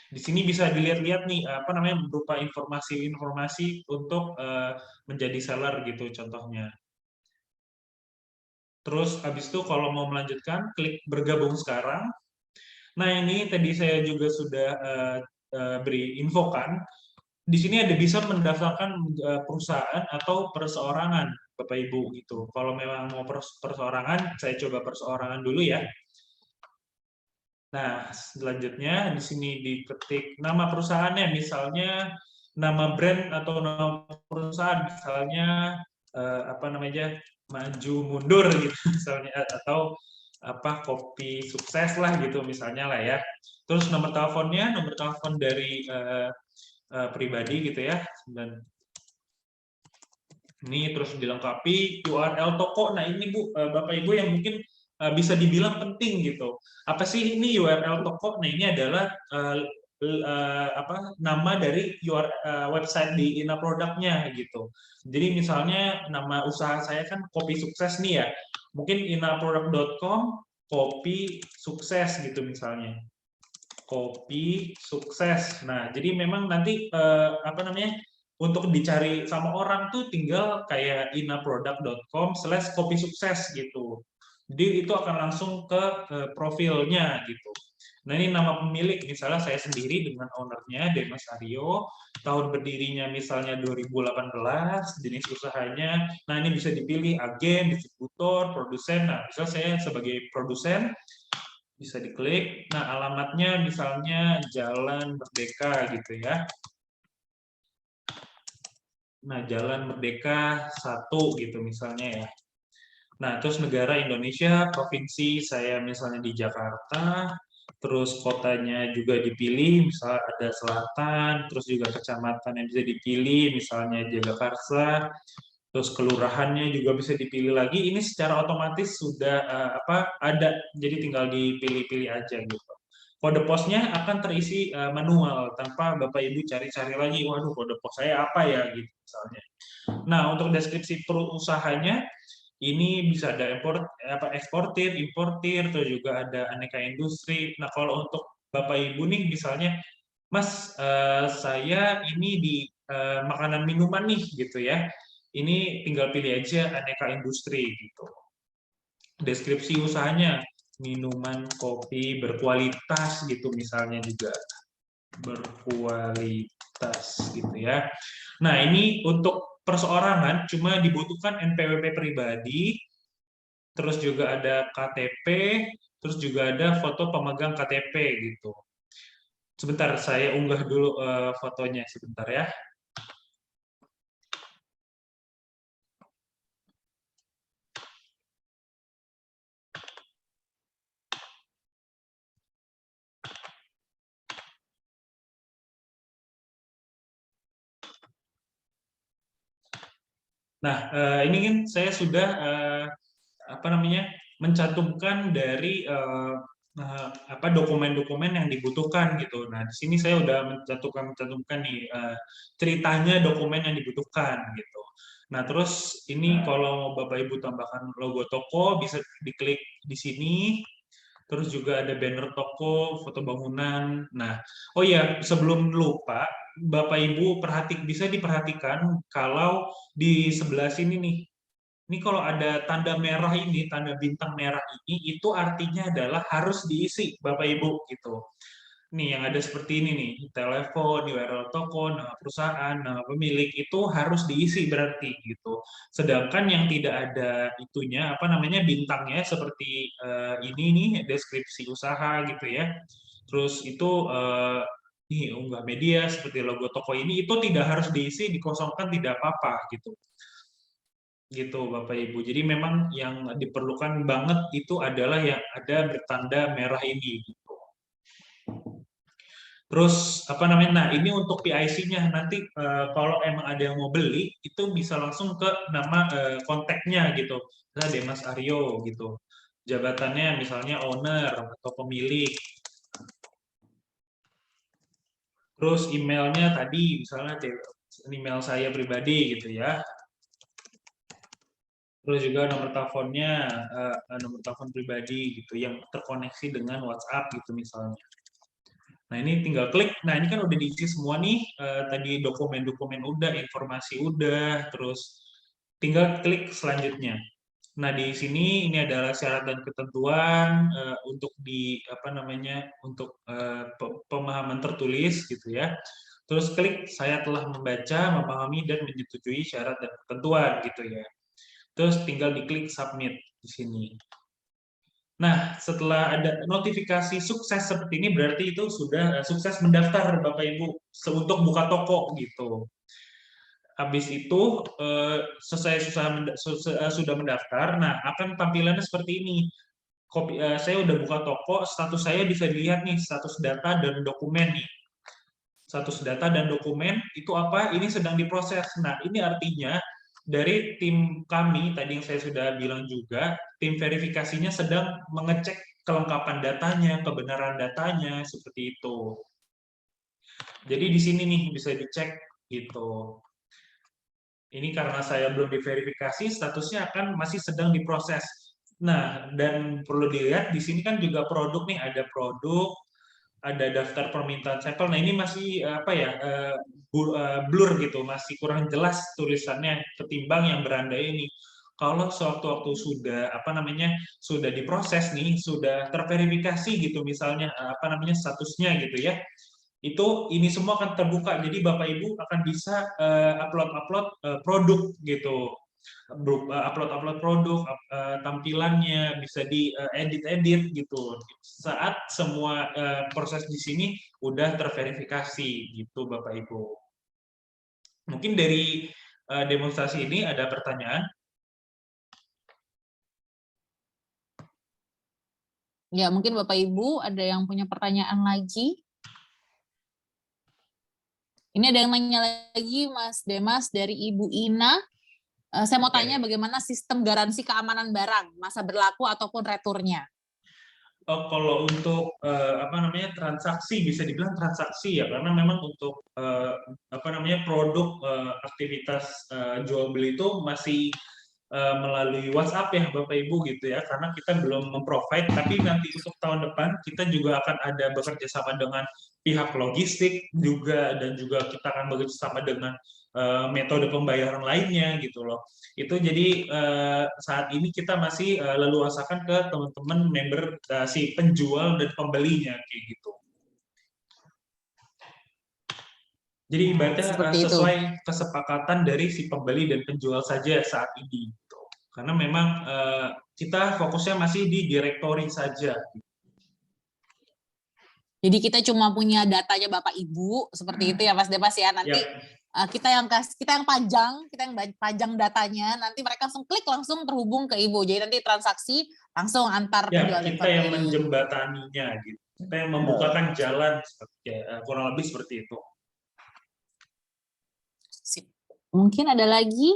Di sini bisa dilihat-lihat nih berupa informasi-informasi untuk menjadi seller gitu contohnya. Terus habis itu kalau mau melanjutkan klik bergabung sekarang. Nah, ini tadi saya juga sudah beri infokan. Di sini ada bisa mendaftarkan perusahaan atau perseorangan, Bapak Ibu gitu. Kalau memang mau perseorangan, saya coba perseorangan dulu ya. Nah, selanjutnya di sini diketik nama perusahaannya, misalnya nama brand atau nama perusahaan, misalnya apa namanya, maju mundur gitu misalnya, atau apa kopi sukses lah gitu misalnya lah ya. Terus nomor teleponnya, nomor telepon dari pribadi gitu ya. Dan ini terus dilengkapi URL toko. Nah ini Bu, Bapak Ibu yang mungkin bisa dibilang penting gitu. Apa sih ini URL toko? Nah ini adalah apa nama dari website di Ina produknya gitu. Jadi misalnya nama usaha saya kan kopi sukses nih ya. Mungkin inaproduct.com kopi sukses gitu misalnya. Kopi sukses. Nah, jadi memang nanti apa namanya? Untuk dicari sama orang tuh tinggal kayak inaproduct.com/kopi sukses gitu. Jadi itu akan langsung ke profilnya gitu. Nah ini nama pemilik, misalnya saya sendiri dengan ownernya, Demas Aryo, tahun berdirinya misalnya 2018, jenis usahanya, nah ini bisa dipilih agen, distributor, produsen, nah misalnya saya sebagai produsen, bisa diklik, nah alamatnya misalnya Jalan Merdeka gitu ya. Nah, Jalan Merdeka 1 gitu misalnya ya. Nah, terus negara Indonesia, provinsi saya misalnya di Jakarta, terus kotanya juga dipilih, misalnya ada selatan, terus juga kecamatan yang bisa dipilih, misalnya Jagakarsa, terus kelurahannya juga bisa dipilih lagi. Ini secara otomatis sudah apa ada, jadi tinggal dipilih-pilih aja gitu. Kode posnya akan terisi manual tanpa Bapak Ibu cari-cari lagi, waduh kode pos saya apa ya gitu misalnya. Nah, untuk deskripsi perusahaannya ini bisa ada eksportir, importir, terus juga ada aneka industri. Nah, kalau untuk Bapak Ibu nih misalnya, Mas, saya ini di makanan minuman nih gitu ya. Ini tinggal pilih aja aneka industri gitu. Deskripsi usahanya minuman kopi berkualitas gitu misalnya juga berkualitas gitu ya. Nah, ini untuk perseorangan cuma dibutuhkan NPWP pribadi, terus juga ada KTP, terus juga ada foto pemegang KTP gitu. Sebentar, saya unggah dulu fotonya sebentar ya. Nah, ini kan saya sudah apa namanya mencantumkan dari apa dokumen-dokumen yang dibutuhkan gitu. Nah, di sini saya udah mencantumkan nih ceritanya dokumen yang dibutuhkan gitu. Nah, terus ini kalau Bapak Ibu tambahkan logo toko bisa diklik di sini. Terus juga ada banner toko, foto bangunan. Nah, oh iya, sebelum lupa, Bapak Ibu bisa diperhatikan kalau di sebelah sini nih, ini kalau ada tanda merah ini, tanda bintang merah ini, itu artinya adalah harus diisi, Bapak Ibu, gitu. Nih, yang ada seperti ini nih, telepon, URL toko, nama perusahaan, nama pemilik, itu harus diisi berarti, gitu. Sedangkan yang tidak ada itunya, apa namanya, bintangnya, seperti ini nih, deskripsi usaha, gitu ya. Terus itu, nih, unggah media, seperti logo toko ini, itu tidak harus diisi, dikosongkan, tidak apa-apa, gitu gitu Bapak Ibu. Jadi memang yang diperlukan banget itu adalah yang ada bertanda merah ini gitu. Terus apa namanya? Nah, ini untuk PIC-nya nanti kalau emang ada yang mau beli itu bisa langsung ke nama kontaknya gitu. Nah, Demas Aryo gitu. Jabatannya misalnya owner atau pemilik. Terus emailnya tadi misalnya email saya pribadi gitu ya. Terus juga nomor teleponnya, nomor telepon pribadi gitu, yang terkoneksi dengan WhatsApp gitu misalnya. Nah ini tinggal klik, nah ini kan udah diisi semua nih, tadi dokumen-dokumen udah, informasi udah, terus tinggal klik selanjutnya. Nah, di sini ini adalah syarat dan ketentuan untuk pemahaman tertulis gitu ya. Terus klik saya telah membaca, memahami dan menyetujui syarat dan ketentuan gitu ya. Terus tinggal diklik submit di sini. Nah, setelah ada notifikasi sukses seperti ini berarti itu sudah sukses mendaftar Bapak Ibu untuk buka toko gitu. Habis itu sudah mendaftar, nah akan tampilannya seperti ini. Saya udah buka toko, status saya bisa dilihat nih, status data dan dokumen nih. Status data dan dokumen itu apa? Ini sedang diproses. Nah, ini artinya dari tim kami, tadi yang saya sudah bilang juga, tim verifikasinya sedang mengecek kelengkapan datanya, kebenaran datanya, seperti itu. Jadi di sini nih bisa dicek gitu. Ini karena saya belum diverifikasi, statusnya akan masih sedang diproses. Nah, dan perlu dilihat di sini kan juga produk nih, ada produk, ada daftar permintaan sampel. Nah, ini masih blur gitu, masih kurang jelas tulisannya ketimbang yang beranda ini. Kalau sewaktu-waktu sudah diproses nih, sudah terverifikasi gitu misalnya statusnya gitu ya, itu ini semua akan terbuka, jadi Bapak Ibu akan bisa upload produk gitu, upload produk, tampilannya bisa diedit gitu saat semua proses di sini udah terverifikasi gitu Bapak Ibu. Mungkin dari demonstrasi ini ada pertanyaan? Ya, mungkin Bapak Ibu ada yang punya pertanyaan lagi. Ini ada yang nanya lagi, Mas Demas dari Ibu Ina. Saya mau tanya bagaimana sistem garansi keamanan barang, masa berlaku ataupun returnya. Kalau untuk transaksi, bisa dibilang transaksi ya, karena memang untuk produk aktivitas jual beli itu masih melalui WhatsApp ya Bapak Ibu gitu ya, karena kita belum memprovide, tapi nanti untuk tahun depan kita juga akan ada bekerja sama dengan pihak logistik juga, dan juga kita akan bekerja sama dengan metode pembayaran lainnya gitu loh. Itu jadi saat ini kita masih leluasakan ke teman-teman member si penjual dan pembelinya kayak gitu. Jadi ibaratnya sesuai kesepakatan dari si pembeli dan penjual saja saat ini. Gitu. Karena memang kita fokusnya masih di directory saja. Jadi kita cuma punya datanya Bapak Ibu seperti itu ya Mas Demas ya. Nanti kita yang pajang datanya, nanti mereka langsung klik langsung terhubung ke Ibu. Jadi nanti transaksi langsip antar penjual dan pembeli. Kita yang menjembataninya gitu. Kita yang membukakan jalan kurang lebih seperti itu. Mungkin ada lagi?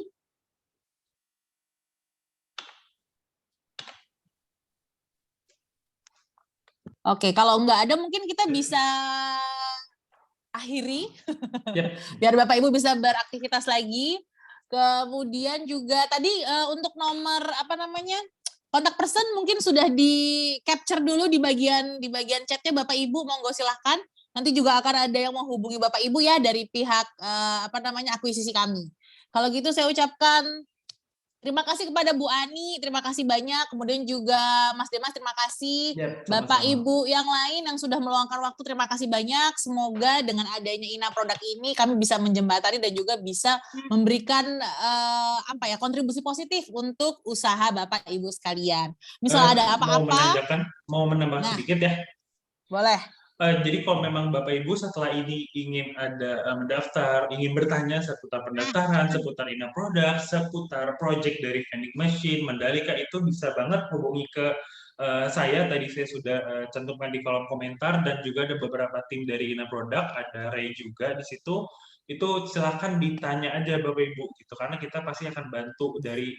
Oke, kalau nggak ada mungkin kita bisa akhiri, biar Bapak Ibu bisa beraktivitas lagi. Kemudian juga tadi untuk nomor kontak person mungkin sudah di capture dulu di bagian chatnya Bapak Ibu, monggo silahkan. Nanti juga akan ada yang menghubungi Bapak Ibu ya dari pihak akuisisi kami. Kalau gitu saya ucapkan terima kasih kepada Bu Ani, terima kasih banyak. Kemudian juga Mas Demas, terima kasih. Bapak Ibu yang lain yang sudah meluangkan waktu, terima kasih banyak. Semoga dengan adanya Ina Produk ini kami bisa menjembatani dan juga bisa memberikan kontribusi positif untuk usaha Bapak Ibu sekalian. Misal ada apa-apa. Mau menambah sedikit ya? Boleh. Jadi kalau memang Bapak Ibu setelah ini ingin ada mendaftar, ingin bertanya seputar pendaftaran, seputar Ina Produk, seputar project dari vending machine, Mandalika, itu bisa banget hubungi ke saya. Tadi saya sudah cantumkan di kolom komentar, dan juga ada beberapa tim dari Ina Produk, ada Ray juga di situ. Itu silahkan ditanya aja Bapak Ibu gitu, karena kita pasti akan bantu dari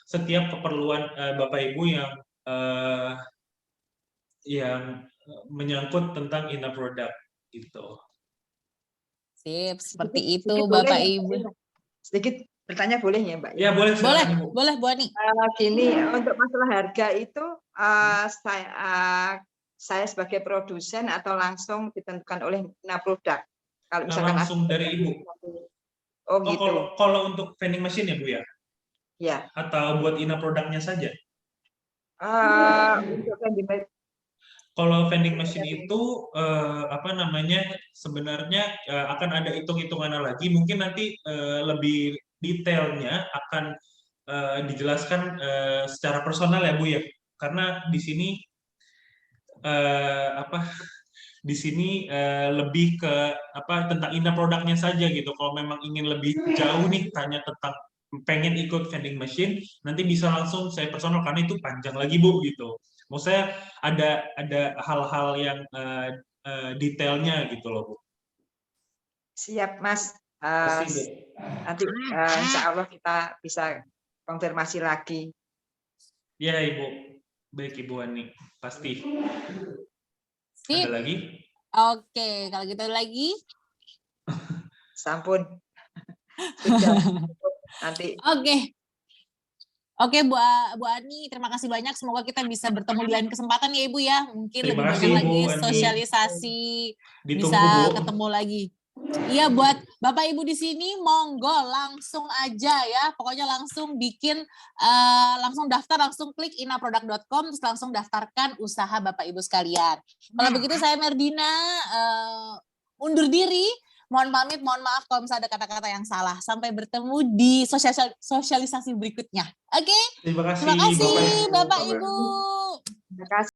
setiap keperluan Bapak Ibu yang menyangkut tentang Ina Produk gitu. Sip, seperti itu Bapak Ibu. Sedikit bertanya boleh ya Mbak? Ya boleh. Boleh Bu Ani. Gini, untuk masalah harga itu saya sebagai produsen atau langsung ditentukan oleh Ina Produk? Kalau misalkan langsung dari Ibu. Oh gitu. Kalau untuk vending machine ya Bu ya? Ya. Atau buat ina produknya saja? Untuk vending machine. Kalau vending machine itu sebenarnya akan ada hitung-hitungannya lagi. Mungkin nanti lebih detailnya akan dijelaskan secara personal ya Bu ya. Karena di sini lebih ke tentang ina produknya saja gitu. Kalau memang ingin lebih jauh nih tanya tentang pengen ikut vending machine, nanti bisa langsung saya personal karena itu panjang lagi Bu gitu. Maksud saya ada hal-hal yang detailnya gitu loh Bu. Siap Mas. Pasti Bu. Nanti insya Allah kita bisa konfirmasi lagi. Ya Ibu. Baik Ibu Ani. Pasti. Sip. Ada lagi? Oke, kalau gitu lagi. Sampun. Sudah. Nanti. Oke, Bu Ani, terima kasih banyak. Semoga kita bisa bertemu di lain kesempatan ya Ibu ya. Mungkin Terima lebih kasih, banyak lagi Bu Ani. sosialisasi, Ditunggu, bisa Bu. ketemu lagi. Iya, buat Bapak Ibu di sini, monggo langsung aja ya. Pokoknya langsung bikin, langsung daftar, langsung klik inaproduct.com, terus langsung daftarkan usaha Bapak Ibu sekalian. Kalau begitu saya Merdina undur diri. Mohon pamit, mohon maaf kalau misalnya ada kata-kata yang salah. Sampai bertemu di sosialisasi berikutnya. Oke? Terima kasih, Terima kasih Bapak Ibu. Terima kasih.